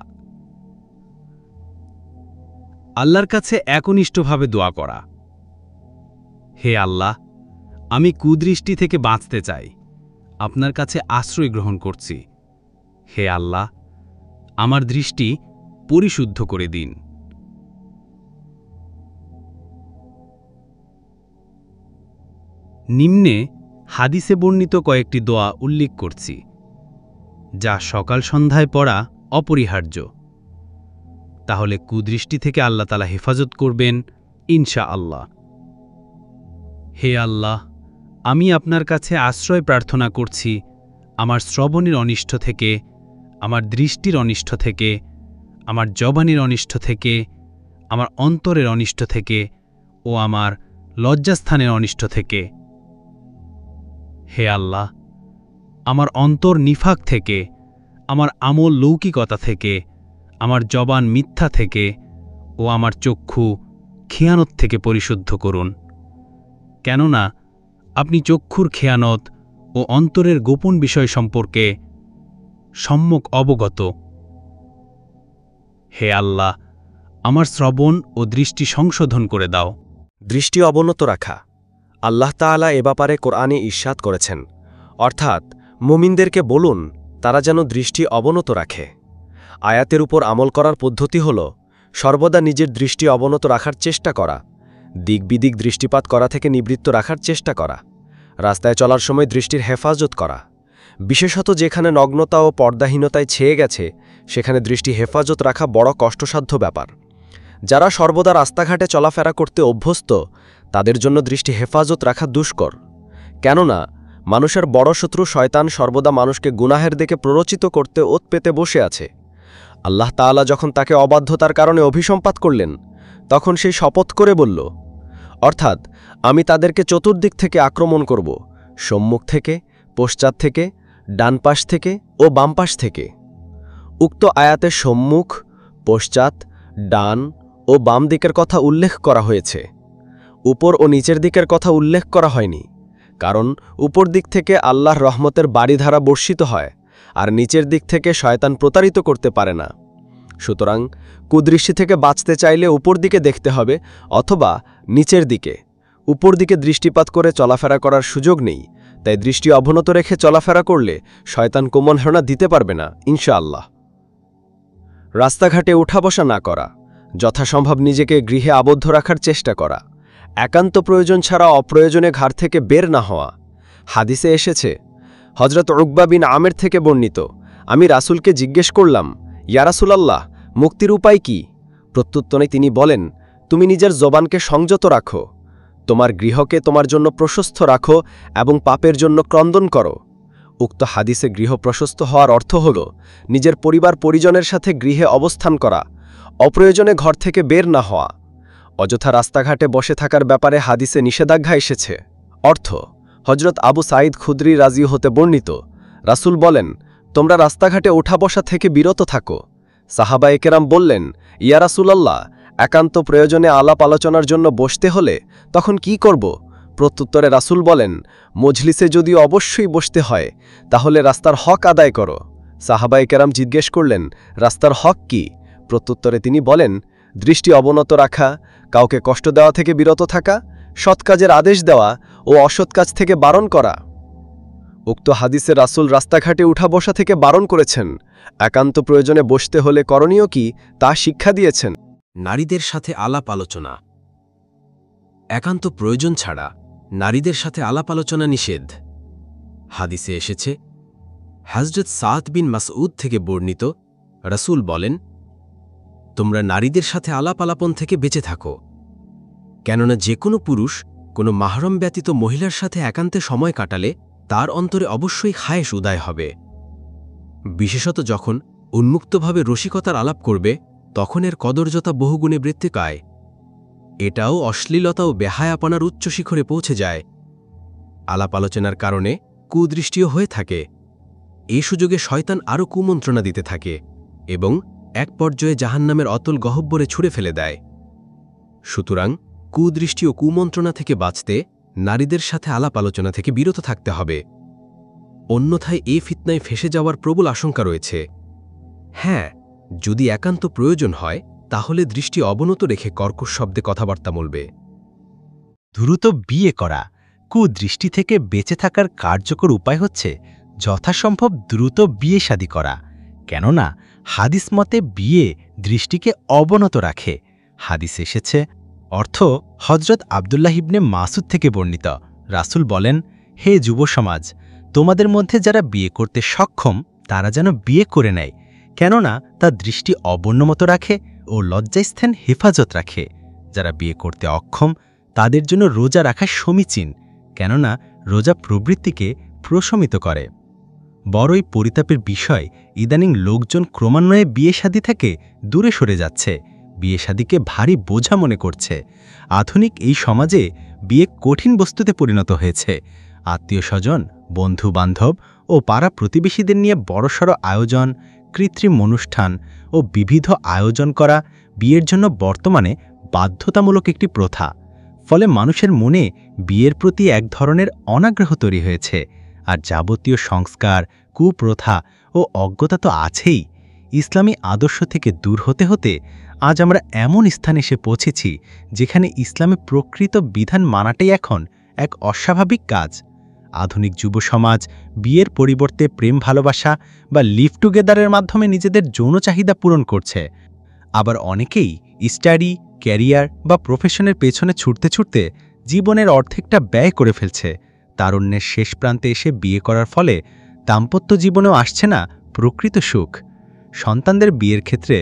আল্লাহর কাছে একনিষ্ঠভাবে দোয়া করা। হে আল্লাহ, আমি কুদৃষ্টি থেকে বাঁচতে চাই, আপনার কাছে আশ্রয় গ্রহণ করছি। হে আল্লাহ, আমার দৃষ্টি পরিশুদ্ধ করে দিন। নিম্নে হাদিসে বর্ণিত কয়েকটি দোয়া উল্লেখ করছি, যা সকাল সন্ধ্যায় পড়া অপরিহার্য। তাহলে কুদৃষ্টি থেকে আল্লাহ তাআলা হেফাজত করবেন ইনশাআল্লাহ। হে আল্লাহ, আমি আপনার কাছে আশ্রয় প্রার্থনা করছি আমার শ্রবণের অনিষ্ট থেকে, আমার দৃষ্টির অনিষ্ট থেকে, আমার জবানের অনিষ্ট থেকে, আমার অন্তরের অনিষ্ট থেকে ও আমার লজ্জাস্থানের অনিষ্ট থেকে। হে আল্লাহ, আমার অন্তর নিফাক থেকে, আমার আমল লৌকিকতা থেকে, আমার জবান মিথ্যা থেকে ও আমার চক্ষু খেয়ানত থেকে পরিশুদ্ধ করুন, কেননা আপনি চক্ষুর খেয়ানত ও অন্তরের গোপন বিষয় সম্পর্কে সম্যক অবগত। হে আল্লাহ, আমার শ্রবণ ও দৃষ্টি সংশোধন করে দাও। দৃষ্টি অবনত রাখা। আল্লাহ তাআলা এ ব্যাপারে কোরআনে ইরশাদ করেছেন, অর্থাৎ মুমিনদেরকে বলুন তারা যেন দৃষ্টি অবনত রাখে। আয়াতের উপর আমল করার পদ্ধতি হল সর্বদা নিজের দৃষ্টি অবনত রাখার চেষ্টা করা, দিক বিদিক দৃষ্টিপাত করা থেকে নিবৃত্ত রাখার চেষ্টা করা, রাস্তায় চলার সময় দৃষ্টির হেফাজত করা, বিশেষত যেখানে নগ্নতা ও পর্দাহীনতায় ছেয়ে গেছে সেখানে দৃষ্টি হেফাজত রাখা বড় কষ্টসাধ্য ব্যাপার। যারা সর্বদা রাস্তাঘাটে চলাফেরা করতে অভ্যস্ত তাদের জন্য দৃষ্টি হেফাজত রাখা দুষ্কর, কেননা মানুষের বড় শত্রু শয়তান সর্বদা মানুষকে গুনাহের দিকে প্ররোচিত করতে ওত পেতে বসে আছে। আল্লাহ তাআলা যখন তাকে অবাধ্যতার কারণে অভিসম্পাত করলেন তখন সেই শপথ করে বলল, অর্থাৎ আমি তাদেরকে চতুর্দিক থেকে আক্রমণ করব, সম্মুখ থেকে, পশ্চাৎ থেকে, ডান পাশ থেকে ও বাম পাশ থেকে। উক্ত আয়াতে সম্মুখ, পশ্চাৎ, ডান ও বাম দিকের কথা উল্লেখ করা হয়েছে, উপর ও নিচের দিকের কথা উল্লেখ করা হয়নি, কারণ উপর দিক থেকে আল্লাহর রহমতের বাড়িধারা বর্ষিত হয় আর নিচের দিক থেকে শয়তান প্রতারিত করতে পারে না। সুতরাং কুদৃষ্টি থেকে বাঁচতে চাইলে উপর দিকে দেখতে হবে অথবা নিচের দিকে। উপর দিকে দৃষ্টিপাত করে চলাফেরা করার সুযোগ নেই, তাই দৃষ্টি অবনত রেখে চলাফেরা করলে শয়তান কোমলহেরণা দিতে পারবে না ইনশাআল্লাহ। রাস্তাঘাটে উঠা বসা না করা, যথাসম্ভব নিজেকে গৃহে আবদ্ধ রাখার চেষ্টা করা, একান্ত প্রয়োজন ছাড়া অপ্রয়োজনে ঘর থেকে বের না হওয়া। হাদিসে এসেছে, হযরত উকবা বিন আমের থেকে বর্ণিত, আমি রাসূলকে জিজ্ঞেস করলাম, ইয়া রাসূলাল্লাহ, মুক্তির উপায় কি? প্রত্যুত্তরে তিনি বলেন, তুমি নিজের জবানকে সংযত রাখো, তোমার গৃহকে তোমার জন্য প্রশস্ত রাখো এবং পাপের জন্য ক্রন্দন করো। উক্ত হাদিসে গৃহ প্রশস্ত হওয়ার অর্থ হল নিজের পরিবার পরিজনের সাথে গৃহে অবস্থান করা, অপ্রয়োজনে ঘর থেকে বের না হওয়া। অযথা রাস্তাঘাটে বসে থাকার ব্যাপারে হাদিসে নিষেধাজ্ঞা এসেছে। অর্থ, হযরত আবু সাঈদ খুদরি রাজি হতে বর্ণিত, রাসূল বলেন, তোমরা রাস্তাঘাটে ওঠা বসা থেকে বিরত থাকো। সাহাবা একেরাম বললেন, ইয়া রাসূলাল্লাহ, একান্ত প্রয়োজনে আলাপ আলোচনার জন্য বসতে হলে তখন কি করব? প্রত্যুত্তরে রাসূল বলেন, মজলিসে যদি অবশ্যই বসতে হয় তাহলে রাস্তার হক আদায় করো। সাহাবা একেরাম জিজ্ঞেস করলেন, রাস্তার হক কি? প্রত্যুত্তরে তিনি বলেন, দৃষ্টি অবনত রাখা, কাউকে কষ্ট দেওয়া থেকে বিরত থাকা, সৎ কাজের আদেশ দেওয়া ও অসৎ কাজ থেকে বারণ করা। উক্ত হাদিসে রাসূল রাস্তাঘাটে উঠা বসা থেকে বারণ করেছেন। একান্ত প্রয়োজনে বসতে হলে করণীয় কি তা শিক্ষা দিয়েছেন। নারীদের সাথে আলাপ আলোচনা। একান্ত প্রয়োজন ছাড়া নারীদের সাথে আলাপ আলোচনা নিষেধ। হাদিসে এসেছে, হযরত সাদ বিন মাসউদ থেকে বর্ণিত, রাসূল বলেন, তোমরা নারীদের সাথে আলাপ আলাপন থেকে বেঁচে থাকো, কেননা যে কোনো পুরুষ কোনো মাহরম ব্যতীত মহিলার সাথে একান্তে সময় কাটালে তার অন্তরে অবশ্যই খায়েশ উদয় হবে। বিশেষত যখন উন্মুক্তভাবে রসিকতার আলাপ করবে তখন এর কদর্যতা বহুগুণে বৃদ্ধি পায়। এটাও অশ্লীলতা ও বেহায়াপনার উচ্চ শিখরে পৌঁছে যায়। আলাপ আলোচনার কারণে কুদৃষ্টিও হয়ে থাকে। এই সুযোগে শয়তান আরও কুমন্ত্রণা দিতে থাকে এবং এক পর্যায়ে জাহান্নামের অতল গহ্বরে ছুঁড়ে ফেলে দেয়। সুতরাং কুদৃষ্টি ও কুমন্ত্রণা থেকে বাঁচতে নারীদের সাথে আলাপ আলোচনা থেকে বিরত থাকতে হবে। অন্যথায় এই ফিতনায় ফেসে যাওয়ার প্রবল আশঙ্কা রয়েছে। হ্যাঁ, যদি একান্ত প্রয়োজন হয় তাহলে দৃষ্টি অবনত রেখে কর্কশ শব্দে কথাবার্তা বলবে। দ্রুত বিয়ে করা। কুদৃষ্টি থেকে বেঁচে থাকার কার্যকর উপায় হচ্ছে যথাসম্ভব দ্রুত বিয়ে শাদী করা। কেননা হাদিস মতে বিয়ে দৃষ্টিকে অবনত রাখে। হাদিস এসেছে, অর্থ হযরত আব্দুল্লাহ ইবনে মাসুদ থেকে বর্ণিত, রাসূল বলেন, হে যুব সমাজ, তোমাদের মধ্যে যারা বিয়ে করতে সক্ষম তারা যেন বিয়ে করে নেয়, কেননা তা দৃষ্টি অবন্যমত রাখে ও লজ্জাস্থান হেফাজত রাখে। যারা বিয়ে করতে অক্ষম তাদের জন্য রোজা রাখা সমীচীন, কেননা রোজা প্রবৃত্তিকে প্রশমিত করে। বড়ই পরিতাপের বিষয়, ইদানিং লোকজন ক্রমান্বয়ে বিয়ে শাদী থেকে দূরে সরে যাচ্ছে, বিয়ে শাদীকে ভারী বোঝা মনে করছে। আধুনিক এই সমাজে বিয়ে কঠিন বস্তুতে পরিণত হয়েছে। আত্মীয় স্বজন, বন্ধু বান্ধব ও পাড়া প্রতিবেশীদের নিয়ে বড়সড় আয়োজন, কৃত্রিম অনুষ্ঠান ও বিবিধ আয়োজন করা বিয়ের জন্য বর্তমানে বাধ্যতামূলক একটি প্রথা। ফলে মানুষের মনে বিয়ের প্রতি এক ধরনের অনাগ্রহ তৈরি হয়েছে। আর যাবতীয় সংস্কার, কুপ্রথা ও অজ্ঞতা তো আছেই। ইসলামী আদর্শ থেকে দূর হতে হতে আজ আমরা এমন স্থানে এসে পৌঁছেছি যেখানে ইসলামে প্রকৃত বিধান মানাটাই এখন এক অস্বাভাবিক কাজ। আধুনিক যুব সমাজ বিয়ের পরিবর্তে প্রেম ভালোবাসা বা লিভ টুগেদারের মাধ্যমে নিজেদের যৌন চাহিদা পূরণ করছে। আবার অনেকেই স্টাডি, ক্যারিয়ার বা প্রফেশনের পেছনে ছুটতে ছুটতে জীবনের অর্ধেকটা ব্যয় করে ফেলছে। তারুণ্যের শেষ প্রান্তে এসে বিয়ে করার ফলে দাম্পত্য জীবনেও আসছে না প্রকৃত সুখ। সন্তানদের বিয়ের ক্ষেত্রে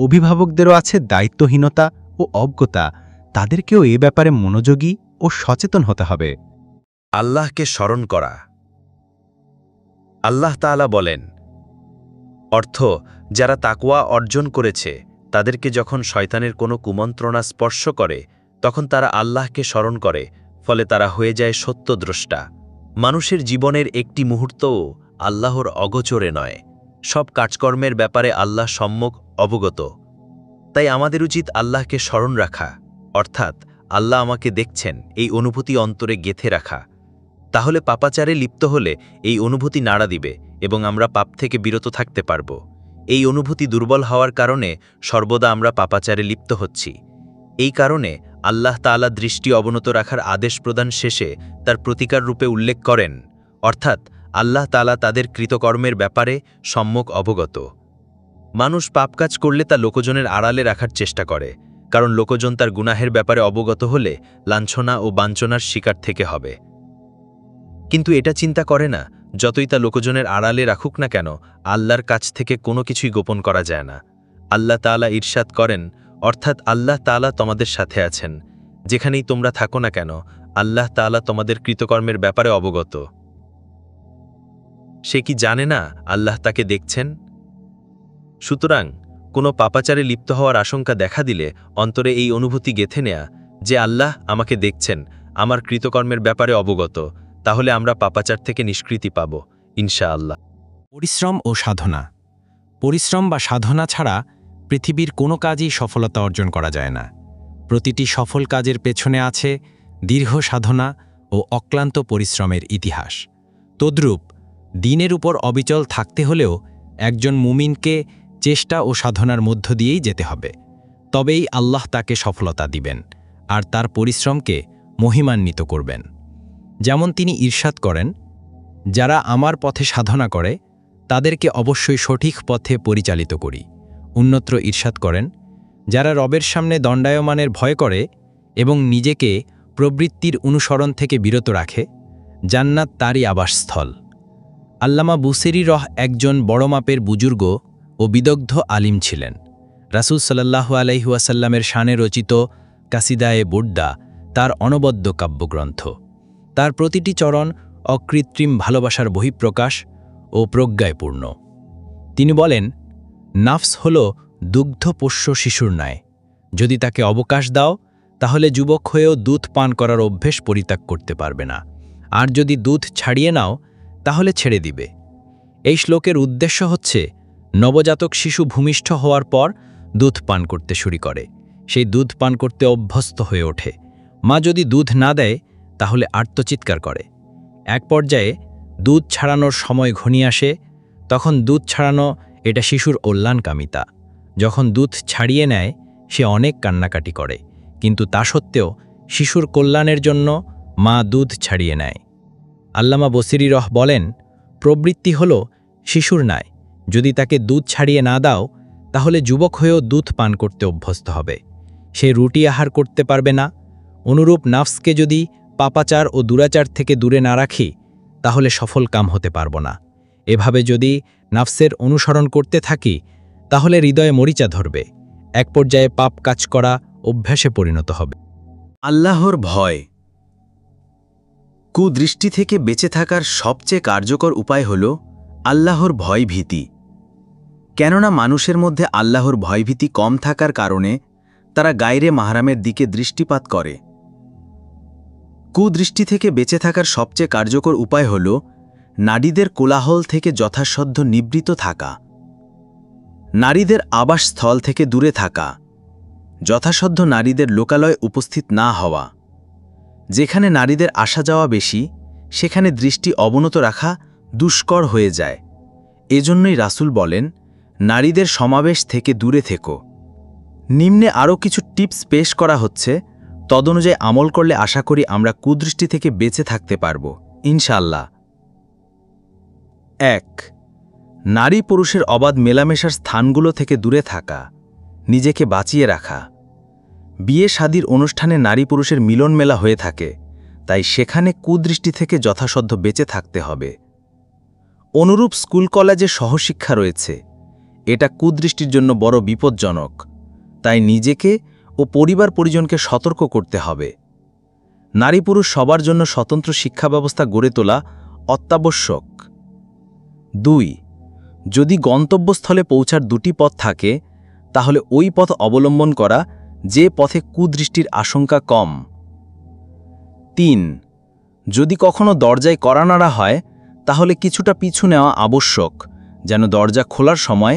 অভিভাবকদেরও আছে দায়িত্বহীনতা ও অজ্ঞতা। তাদেরকেও এ ব্যাপারে মনোযোগী ও সচেতন হতে হবে। আল্লাহকে স্মরণ করা। আল্লাহ তাআলা বলেন, অর্থ যারা তাকওয়া অর্জন করেছে তাদেরকে যখন শয়তানের কোনো কুমন্ত্রণা স্পর্শ করে তখন তারা আল্লাহকে স্মরণ করে, ফলে তারা হয়ে যায় সত্যদ্রষ্টা। মানুষের জীবনের একটি মুহূর্তও আল্লাহর অগোচরে নয়। সব কাজকর্মের ব্যাপারে আল্লাহ সম্যক অবগত। তাই আমাদের উচিত আল্লাহকে স্মরণ রাখা, অর্থাৎ আল্লাহ আমাকে দেখছেন এই অনুভূতি অন্তরে গেঁথে রাখা। তাহলে পাপাচারে লিপ্ত হলে এই অনুভূতি নাড়া দিবে এবং আমরা পাপ থেকে বিরত থাকতে পারব। এই অনুভূতি দুর্বল হওয়ার কারণে সর্বদা আমরা পাপাচারে লিপ্ত হচ্ছি। এই কারণে আল্লাহ তাআলা দৃষ্টি অবনত রাখার আদেশ প্রদান শেষে তার প্রতিকার রূপে উল্লেখ করেন, অর্থাৎ আল্লাহ তাআলা তাদের কৃতকর্মের ব্যাপারে সম্যক অবগত। মানুষ পাপ কাজ করলে তা লোকজনের আড়ালে রাখার চেষ্টা করে, কারণ লোকজন তার গুনাহের ব্যাপারে অবগত হলে লাঞ্ছনা ও বাঞ্ছনার শিকার থেকে হবে। কিন্তু এটা চিন্তা করে না, যতই তা লোকজনের আড়ালে রাখুক না কেন, আল্লাহর কাছ থেকে কোনো কিছুই গোপন করা যায় না। আল্লাহ তাআলা ইরশাদ করেন, অর্থাৎ আল্লাহ তাআলা তোমাদের সাথে আছেন, যেখানেই তোমরা থাকো না কেন আল্লাহ তাআলা তোমাদের কৃতকর্মের ব্যাপারে অবগত। সে কি জানে না আল্লাহ তাকে দেখছেন? সুতরাং কোনো পাপাচারে লিপ্ত হওয়ার আশঙ্কা দেখা দিলে অন্তরে এই অনুভূতি গেঁথে নেয়া যে আল্লাহ আমাকে দেখছেন, আমার কৃতকর্মের ব্যাপারে অবগত, তাহলে আমরা পাপাচার থেকে নিষ্কৃতি পাব ইনশাআল্লাহ। পরিশ্রম ও সাধনা। পরিশ্রম বা সাধনা ছাড়া পৃথিবীর কোনো কাজই সফলতা অর্জন করা যায় না। প্রতিটি সফল কাজের পেছনে আছে দীর্ঘ সাধনা ও অক্লান্ত পরিশ্রমের ইতিহাস। তদ্রূপ দ্বীনের উপর অবিচল থাকতে হলেও একজন মুমিনকে চেষ্টা ও সাধনার মধ্য দিয়েই যেতে হবে। তবেই আল্লাহ তাকে সফলতা দিবেন আর তার পরিশ্রমকে মহিমান্বিত করবেন। যেমন তিনি ইরশাদ করেন, যারা আমার পথে সাধনা করে তাদেরকে অবশ্যই সঠিক পথে পরিচালিত করি। অন্যত্র ইরশাদ করেন, যারা রবের সামনে দণ্ডায়মানের ভয় করে এবং নিজেকে প্রবৃত্তির অনুসরণ থেকে বিরত রাখে, জান্নাত তারই আবাসস্থল। আল্লামা বুসেরি রহ একজন বড় মাপের বুজুর্গ ও বিদগ্ধ আলিম ছিলেন। রাসূল সাল্লাল্লাহু আলাইহি ওয়াসাল্লামের শানে রচিত কাসিদায়ে বুর্দা তার অনবদ্য কাব্যগ্রন্থ। তার প্রতিটি চরণ অকৃত্রিম ভালোবাসার বহিঃপ্রকাশ ও প্রজ্ঞায় পূর্ণ। তিনি বলেন, নাফস হল দুগ্ধপোষ্য শিশুর ন্যায়। যদি তাকে অবকাশ দাও তাহলে যুবক হয়েও দুধ পান করার অভ্যেস পরিত্যাগ করতে পারবে না, আর যদি দুধ ছাড়িয়ে নাও তাহলে ছেড়ে দিবে। এই শ্লোকের উদ্দেশ্য হচ্ছে, নবজাতক শিশু ভূমিষ্ঠ হওয়ার পর দুধ পান করতে শুরু করে, সেই দুধ পান করতে অভ্যস্ত হয়ে ওঠে। মা যদি দুধ না দেয় তাহলে আর্তচিৎকার করে। এক পর্যায়ে দুধ ছাড়ানোর সময় ঘনিয়ে আসে, তখন দুধ ছাড়ানো এটা শিশুর কল্যাণকামিতা। যখন দুধ ছাড়িয়ে নেয় সে অনেক কান্নাকাটি করে, কিন্তু তা সত্ত্বেও শিশুর কল্যাণের জন্য মা দুধ ছাড়িয়ে নেয়। আল্লামা বসিরি রহ বলেন, প্রবৃত্তি হল শিশুর ন্যায়। যদি তাকে দুধ ছাড়িয়ে না দাও তাহলে যুবক হয়েও দুধ পান করতে অভ্যস্ত হবে, সে রুটি আহার করতে পারবে না। অনুরূপ নাফসকে যদি পাপাচার ও দুরাচার থেকে দূরে না রাখি তাহলে সফল কাম হতে পারব না। এভাবে যদি নাফসের অনুসরণ করতে থাকি তাহলে হৃদয়ে মরিচা ধরবে, এক পর্যায়ে পাপ কাজ করা অভ্যাসে পরিণত হবে। আল্লাহর ভয়। কুদৃষ্টি থেকে বেঁচে থাকার সবচেয়ে কার্যকর উপায় হল আল্লাহর ভয়ভীতি। কেননা মানুষের মধ্যে আল্লাহর ভয়ভীতি কম থাকার কারণে তারা গায়রে মাহরামের দিকে দৃষ্টিপাত করে। কুদৃষ্টি থেকে বেঁচে থাকার সবচেয়ে কার্যকর উপায় হল নারীদের কোলাহল থেকে যথাসাধ্য নিবৃত থাকা, নারীদের আবাসস্থল থেকে দূরে থাকা, যথাসাধ্য নারীদের লোকালয়ে উপস্থিত না হওয়া। যেখানে নারীদের আসা যাওয়া বেশি সেখানে দৃষ্টি অবনত রাখা দুষ্কর হয়ে যায়। এজন্যই রাসূল বলেন, নারীদের সমাবেশ থেকে দূরে থেকো। নিম্নে আরও কিছু টিপস পেশ করা হচ্ছে, তদনুযায়ী আমল করলে আশা করি আমরা কুদৃষ্টি থেকে বেঁচে থাকতে পারব ইনশাআল্লাহ। ১. নারী পুরুষের অবাধ মেলামেশার স্থানগুলো থেকে দূরে থাকা, নিজেকে বাঁচিয়ে রাখা। বিয়ে শাদীর অনুষ্ঠানে নারী পুরুষের মিলন মেলা হয়ে থাকে, তাই সেখানে কুদৃষ্টি থেকে যথাসাধ্য বেঁচে থাকতে হবে। অনুরূপ স্কুল কলেজে সহশিক্ষা রয়েছে, এটা কুদৃষ্টির জন্য বড় বিপজ্জনক, তাই নিজেকে ও পরিবার পরিজনকে সতর্ক করতে হবে। নারী পুরুষ সবার জন্য স্বতন্ত্র শিক্ষা ব্যবস্থা গড়ে তোলা অত্যাবশ্যক। ২. যদি গন্তব্যস্থলে পৌঁছার দুটি পথ থাকে তাহলে ওই পথ অবলম্বন করা যে পথে কুদৃষ্টির আশঙ্কা কম। ৩. যদি কখনো দরজায় কড়া নাড়া হয় তাহলে কিছুটা পিছু নেওয়া আবশ্যক, যেন দরজা খোলার সময়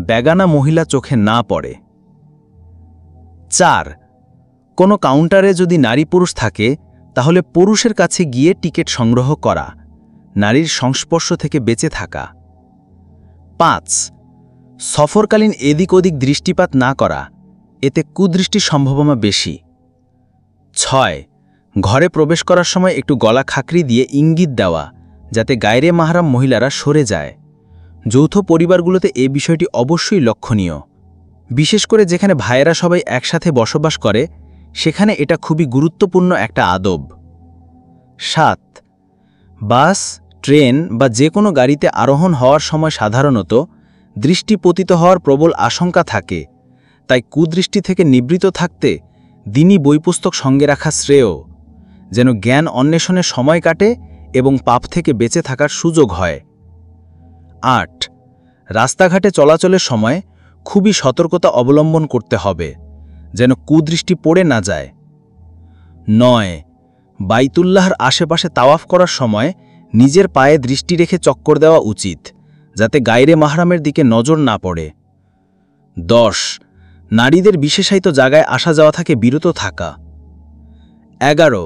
বেগানা মহিলা চোখে না পড়ে। ৪. কোনো কাউন্টারে যদি নারী পুরুষ থাকে তাহলে পুরুষের কাছে গিয়ে টিকিট সংগ্রহ করা, নারীর সংস্পর্শ থেকে বেঁচে থাকা। ৫. সফরকালীন এদিক ওদিক দৃষ্টিপাত না করা, এতে কুদৃষ্টির সম্ভাবনা বেশি। ৬. ঘরে প্রবেশ করার সময় একটু গলা খাকরি দিয়ে ইঙ্গিত দেওয়া, যাতে গায়রে মাহরাম মহিলারা সরে যায়। যৌথ পরিবারগুলোতে এই বিষয়টি অবশ্যই লক্ষণীয়, বিশেষ করে যেখানে ভাইয়েরা সবাই একসাথে বসবাস করে সেখানে এটা খুবই গুরুত্বপূর্ণ একটা আদব। ৭. বাস, ট্রেন বা যে কোনো গাড়িতে আরোহণ হওয়ার সময় সাধারণত দৃষ্টি পতিত হওয়ার প্রবল আশঙ্কা থাকে, তাই কুদৃষ্টি থেকে নিবৃত থাকতে দিনী বইপুস্তক সঙ্গে রাখা শ্রেয়, যেন জ্ঞান অন্বেষণের সময় কাটে এবং পাপ থেকে বেঁচে থাকার সুযোগ হয়। ৮. রাস্তাঘাটে চলাচলের সময় খুবই সতর্কতা অবলম্বন করতে হবে, যেন কুদৃষ্টি পড়ে না যায়। ৯. বাইতুল্লাহর আশেপাশে তাওয়াফ করার সময় নিজের পায়ে দৃষ্টি রেখে চক্কর দেওয়া উচিত, যাতে গায়রে মাহরামের দিকে নজর না পড়ে। ১০. নারীদের বিশেষায়িত জায়গায় আসা যাওয়া থেকে বিরত থাকা। ১১.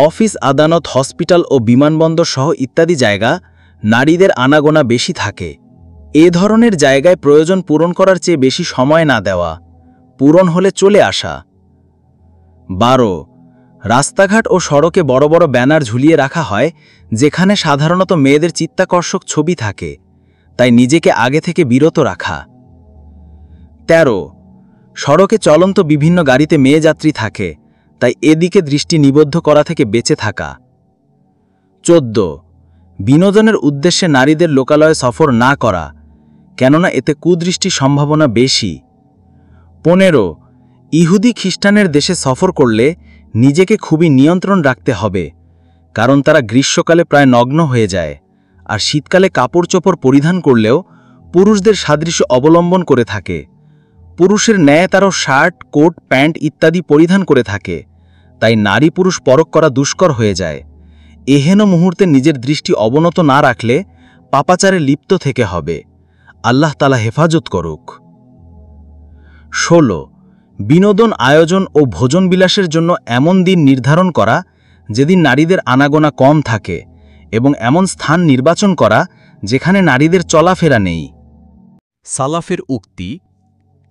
অফিস, আদালত, হসপিটাল ও বিমানবন্দর সহ ইত্যাদি জায়গা নারীদের আনাগোনা বেশি থাকে, এ ধরনের জায়গায় প্রয়োজন পূরণ করার চেয়ে বেশি সময় না দেওয়া, পূরণ হলে চলে আসা। ১২. রাস্তাঘাট ও সড়কে বড় বড় ব্যানার ঝুলিয়ে রাখা হয়, যেখানে সাধারণত মেয়েদের চিত্তাকর্ষক ছবি থাকে, তাই নিজেকে আগে থেকে বিরত রাখা। ১৩. সড়কে চলন্ত বিভিন্ন গাড়িতে মেয়ে যাত্রী থাকে, তাই এদিকে দৃষ্টি নিবদ্ধ করা থেকে বেঁচে থাকা। 14 বিনোদনের উদ্দেশ্যে নারীদের লোকালয়ে সফর না করা, কেননা এতে কুদৃষ্টির সম্ভাবনা বেশি। 15 ইহুদি খ্রিস্টানের দেশে সফর করলে নিজেকে খুবই নিয়ন্ত্রণ রাখতে হবে, কারণ তারা গ্রীষ্মকালে প্রায় নগ্ন হয়ে যায়, আর শীতকালে কাপড় চোপড় পরিধান করলেও পুরুষদের সাদৃশ্য অবলম্বন করে থাকে। পুরুষের ন্যায় তারাও শার্ট, কোট, প্যান্ট ইত্যাদি পরিধান করে থাকে, তাই নারী পুরুষ পরখ করা দুষ্কর হয়ে যায়। এহেন মুহূর্তে নিজের দৃষ্টি অবনত না রাখলে পাপাচারে লিপ্ত থেকে হবে। আল্লাহ তাআলা হেফাজত করুক। 16 বিনোদন আয়োজন ও ভোজন বিলাসের জন্য এমন দিন নির্ধারণ করা যেদিন নারীদের আনাগোনা কম থাকে, এবং এমন স্থান নির্বাচন করা যেখানে নারীদের চলাফেরা নেই। সালাফের উক্তি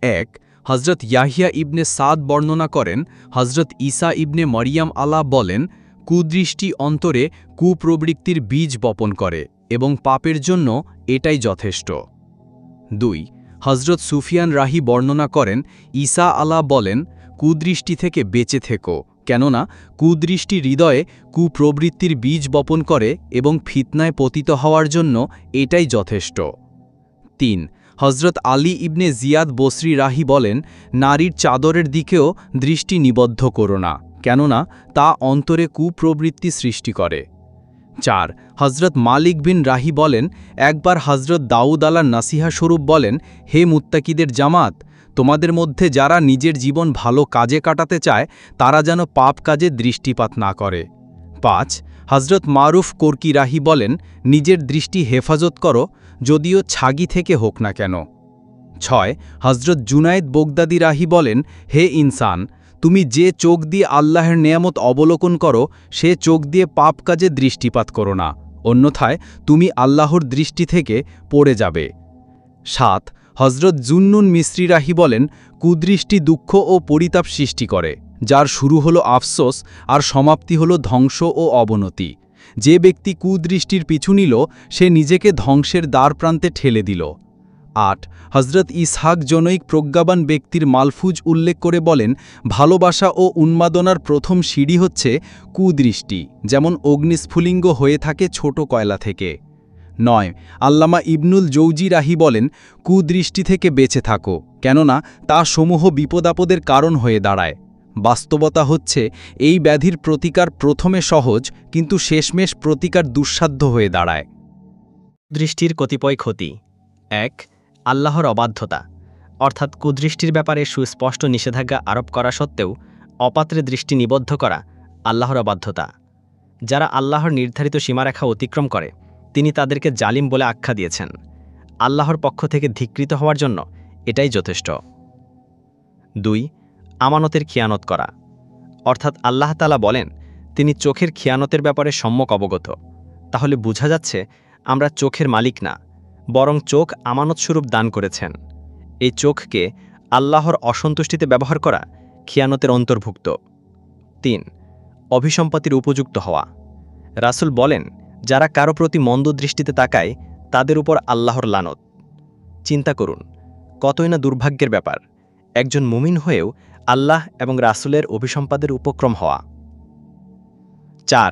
1 হজরত ইয়াহিয়া ইবনে সাদ বর্ণনা করেন, হজরত ঈসা ইবনে মরিয়াম আলা বলেন, কুদৃষ্টি অন্তরে কুপ্রবৃত্তির বীজ বপন করে এবং পাপের জন্য এটাই যথেষ্ট। 2 হজরত সুফিয়ান রাহি বর্ণনা করেন, ঈসা আলা বলেন, কুদৃষ্টি থেকে বেঁচে থেকো, কেননা কুদৃষ্টি হৃদয়ে কুপ্রবৃত্তির বীজ বপন করে এবং ফিতনায় পতিত হওয়ার জন্য এটাই যথেষ্ট। 3 হজরত আলী ইবনে জিয়াদ বসরি রাহি বলেন, নারীর চাদরের দিকেও দৃষ্টি নিবদ্ধ করো না, কেননা তা অন্তরে কুপ্রবৃত্তি সৃষ্টি করে। 4 হজরত মালিক বিন রাহি বলেন, একবার হজরত দাউদ আলার নাসিহা স্বরূপ বলেন, হে মুত্তাকিদের জামাত, তোমাদের মধ্যে যারা নিজের জীবন ভালো কাজে কাটাতে চায় তারা যেন পাপ কাজে দৃষ্টিপাত না করে। 5 হজরত মারুফ কোরকি রাহি বলেন, নিজের দৃষ্টি হেফাজত করো, যদিও ছাগি থেকে হোক না কেন। 6 হজরত জুনায়েদ বগদাদি রাহি বলেন, হে ইনসান, তুমি যে চোখ দিয়ে আল্লাহর নেয়ামত অবলোকন করো সে চোখ দিয়ে পাপ কাজে দৃষ্টিপাত করো না, অন্যথায় তুমি আল্লাহর দৃষ্টি থেকে পড়ে যাবে। 7 হজরত জুন্নুন মিসরি রাহি বলেন, কুদৃষ্টি দুঃখ ও পরিতাপ সৃষ্টি করে, যার শুরু হলো আফসোস আর সমাপ্তি হলো ধ্বংস ও অবনতি। যে ব্যক্তি কুদৃষ্টির পিছু নিল সে নিজেকে ধ্বংসের দ্বার প্রান্তে ঠেলে দিল। 8 হজরত ইসহাক জনৈক প্রজ্ঞাবান ব্যক্তির মালফুজ উল্লেখ করে বলেন, ভালোবাসা ও উন্মাদনার প্রথম সিঁড়ি হচ্ছে কুদৃষ্টি, যেমন অগ্নিস্ফুলিঙ্গ হয়ে থাকে ছোট কয়লা থেকে। 9 আল্লামা ইবনুল জৌজি রাহি বলেন, কুদৃষ্টি থেকে বেঁচে থাকো, কেননা তা সমূহ বিপদাপদের কারণ হয়ে দাঁড়ায়। বাস্তবতা হচ্ছে এই ব্যাধির প্রতিকার প্রথমে সহজ, কিন্তু শেষমেশ প্রতিকার দুঃসাধ্য হয়ে দাঁড়ায়। দৃষ্টির কতিপয় ক্ষতি। 1 আল্লাহর অবাধ্যতা, অর্থাৎ কুদৃষ্টির ব্যাপারে সুস্পষ্ট নিষেধাজ্ঞা আরোপ করা সত্ত্বেও অপাত্রে দৃষ্টি নিবদ্ধ করা আল্লাহর অবাধ্যতা। যারা আল্লাহর নির্ধারিত সীমারেখা অতিক্রম করে তিনি তাদেরকে জালিম বলে আখ্যা দিয়েছেন। আল্লাহর পক্ষ থেকে ধিক্কৃত হওয়ার জন্য এটাই যথেষ্ট। 2 আমানতের খিয়ানত করা, অর্থাৎ আল্লাহ তাআলা বলেন তিনি চোখের খিয়ানতের ব্যাপারে সম্যক অবগত। তাহলে বোঝা যাচ্ছে আমরা চোখের মালিক না, বরং চোখ আমানতস্বরূপ দান করেছেন। এই চোখকে আল্লাহর অসন্তুষ্টিতে ব্যবহার করা খিয়ানতের অন্তর্ভুক্ত। 3 অভিসম্পত্তির উপযুক্ত হওয়া। রাসূল বলেন, যারা কারো প্রতি মন্দ দৃষ্টিতে তাকায় তাদের উপর আল্লাহর লানত। চিন্তা করুন, কতই না দুর্ভাগ্যের ব্যাপার একজন মুমিন হয়েও আল্লাহ এবং রাসূলের অভিসম্পাদের উপক্রম হওয়া। 4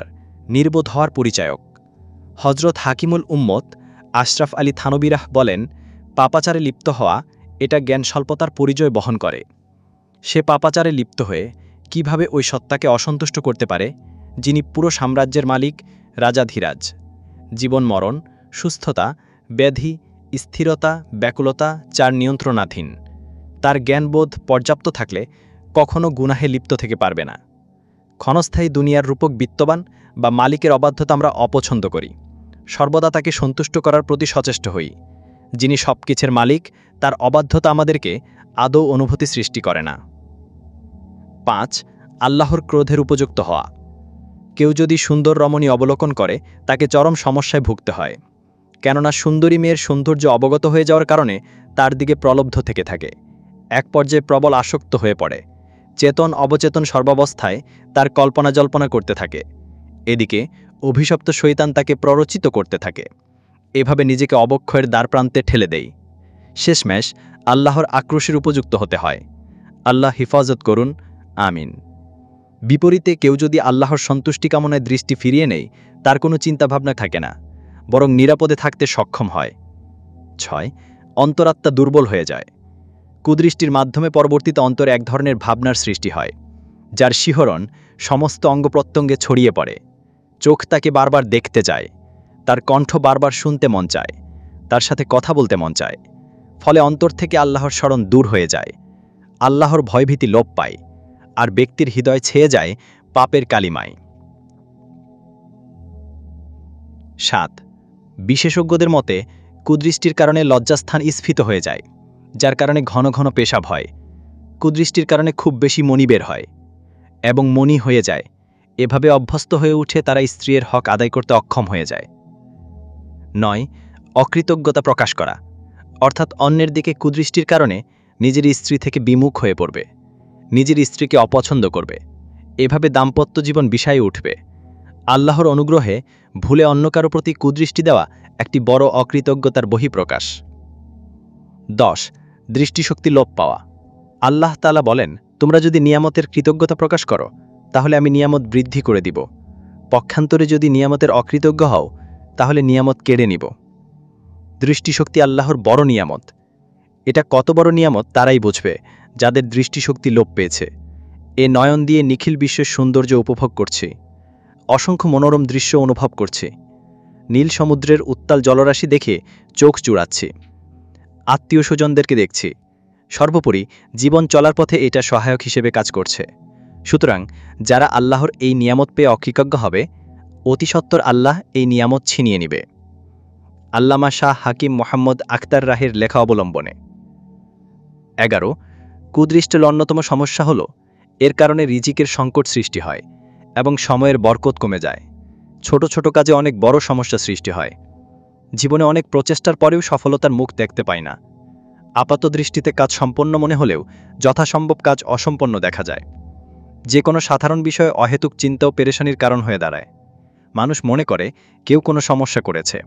নির্বোধ হওয়ার পরিচায়ক। হজরত হাকিমুল উম্মত আশরাফ আলী থানবীরাহ বলেন, পাপাচারে লিপ্ত হওয়া এটা জ্ঞান স্বল্পতার পরিচয় বহন করে। সে পাপাচারে লিপ্ত হয়ে কিভাবে ওই সত্তাকে অসন্তুষ্ট করতে পারে যিনি পুরো সাম্রাজ্যের মালিক, রাজাধিরাজ। জীবন মরণ, সুস্থতা, ব্যাধি, স্থিরতা, ব্যাকুলতা যার নিয়ন্ত্রণাধীন। তার জ্ঞানবোধ পর্যাপ্ত থাকলে কখনো গুনাহে লিপ্ত থেকে পারবে না। ক্ষণস্থায়ী দুনিয়ার রূপক বিত্তবান বা মালিকের অবাধ্যতা আমরা অপছন্দ করি, সর্বদা তাকে সন্তুষ্ট করার প্রতি সচেষ্ট হই। যিনি সবকিছুর মালিক তার অবাধ্যতা আমাদেরকে আদৌ অনুভূতি সৃষ্টি করে না। 5 আল্লাহর ক্রোধের উপযুক্ত হওয়া। কেউ যদি সুন্দর রমণী অবলোকন করে তাকে চরম সমস্যায় ভুগতে হয়, কেননা সুন্দরী মেয়ের সৌন্দর্য অবগত হয়ে যাওয়ার কারণে তার দিকে প্রলব্ধ থেকে থাকে, এক পর্যায়ে প্রবল আসক্ত হয়ে পড়ে। চেতন অবচেতন সর্বাবস্থায় তার কল্পনা জল্পনা করতে থাকে। এদিকে অভিশপ্ত শয়তান তাকে প্ররোচিত করতে থাকে। এভাবে নিজেকে অবক্ষয়ের দ্বারপ্রান্তে ঠেলে দেয়। শেষমেশ আল্লাহর আক্রোশের উপযুক্ত হতে হয়। আল্লাহ হিফাজত করুন, আমিন। বিপরীতে কেউ যদি আল্লাহর সন্তুষ্টি কামনায় দৃষ্টি ফিরিয়ে নেয়, তার কোনো চিন্তাভাবনা থাকে না, বরং নিরাপদে থাকতে সক্ষম হয়। 6. অন্তরাত্মা দুর্বল হয়ে যায়। কুদৃষ্টির মাধ্যমে পরবর্তীতে অন্তরে এক ধরনের ভাবনার সৃষ্টি হয়, যার শিহরণ সমস্ত অঙ্গপ্রত্যঙ্গে ছড়িয়ে পড়ে। চোখ তাকে বারবার দেখতে চায়, তার কণ্ঠ বারবার শুনতে মন চায়, তার সাথে কথা বলতে মন চায়। ফলে অন্তর থেকে আল্লাহর স্মরণ দূর হয়ে যায়, আল্লাহর ভয়ভীতি লোপ পায়, আর ব্যক্তির হৃদয় ছেয়ে যায় পাপের কালিমায়। 7. বিশেষজ্ঞদের মতে কুদৃষ্টির কারণে লজ্জাস্থান স্ফীত হয়ে যায়, যার কারণে ঘন ঘন পেশাব হয়। কুদৃষ্টির কারণে খুব বেশি মনি বের হয় এবং মনি হয়ে যায়। এভাবে অভ্যস্ত হয়ে উঠে তারা স্ত্রীর হক আদায় করতে অক্ষম হয়ে যায়। 9. অকৃতজ্ঞতা প্রকাশ করা, অর্থাৎ অন্যের দিকে কুদৃষ্টির কারণে নিজের স্ত্রী থেকে বিমুখ হয়ে পড়বে, নিজের স্ত্রীকে অপছন্দ করবে। এভাবে দাম্পত্য জীবন বিষয়ে উঠবে। আল্লাহর অনুগ্রহে ভুলে অন্য কারো প্রতি কুদৃষ্টি দেওয়া একটি বড় অকৃতজ্ঞতার বহিঃপ্রকাশ। 10. দৃষ্টিশক্তি লোপ পাওয়া। আল্লাহ তাআলা বলেন, তোমরা যদি নিয়ামতের কৃতজ্ঞতা প্রকাশ করো, তাহলে আমি নিয়ামত বৃদ্ধি করে দিব। পক্ষান্তরে যদি নিয়ামতের অকৃতজ্ঞ হও, তাহলে নিয়ামত কেড়ে নিব। দৃষ্টিশক্তি আল্লাহর বড় নিয়ামত। এটা কত বড় নিয়ামত তারাই বুঝবে যাদের দৃষ্টিশক্তি লোপ পেয়েছে। এ নয়ন দিয়ে নিখিল বিশ্বের সৌন্দর্য উপভোগ করছি, অসংখ্য মনোরম দৃশ্য অনুভব করছি, নীল সমুদ্রের উত্তাল জলরাশি দেখে চোখ জুড়াচ্ছি, আত্মীয় স্বজনদেরকে দেখছি। সর্বোপরি জীবন চলার পথে এটা সহায়ক হিসেবে কাজ করছে। সুতরাং যারা আল্লাহর এই নিয়ামত পেয়ে অকৃতজ্ঞ হবে, অতি সত্বর আল্লাহ এই নিয়ামত ছিনিয়ে নিবে। আল্লামা শাহ হাকিম মোহাম্মদ আখতার রাহের লেখা অবলম্বনে। 11. কুদৃষ্টির অন্যতম সমস্যা হল এর কারণে রিজিকের সংকট সৃষ্টি হয় এবং সময়ের বরকত কমে যায়। ছোট ছোট কাজে অনেক বড় সমস্যা সৃষ্টি হয়। জীবনে অনেক প্রচেষ্টার পরেও সফলতার মুখ দেখতে পায় না। আপাত দৃষ্টিতে কাজ সম্পন্ন মনে হলেও যথাসম্ভব কাজ অসম্পন্ন দেখা যায়। যে কোনো সাধারণ বিষয়ে অহেতুক চিন্তা ও পেরেশানির কারণ হয়ে দাঁড়ায়। মানুষ মনে করে কেউ কোনো সমস্যা করেছে,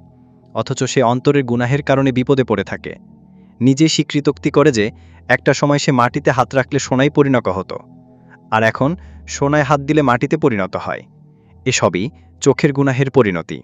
অথচ সে অন্তরের গুনাহের কারণে বিপদে পড়ে থাকে। নিজে স্বীকৃতোক্তি করে যে একটা সময় সে মাটিতে হাত রাখলে সোনায় পরিণত হতো, আর এখন সোনায় হাত দিলে মাটিতে পরিণত হয়। এসবই চোখের গুনাহের পরিণতি।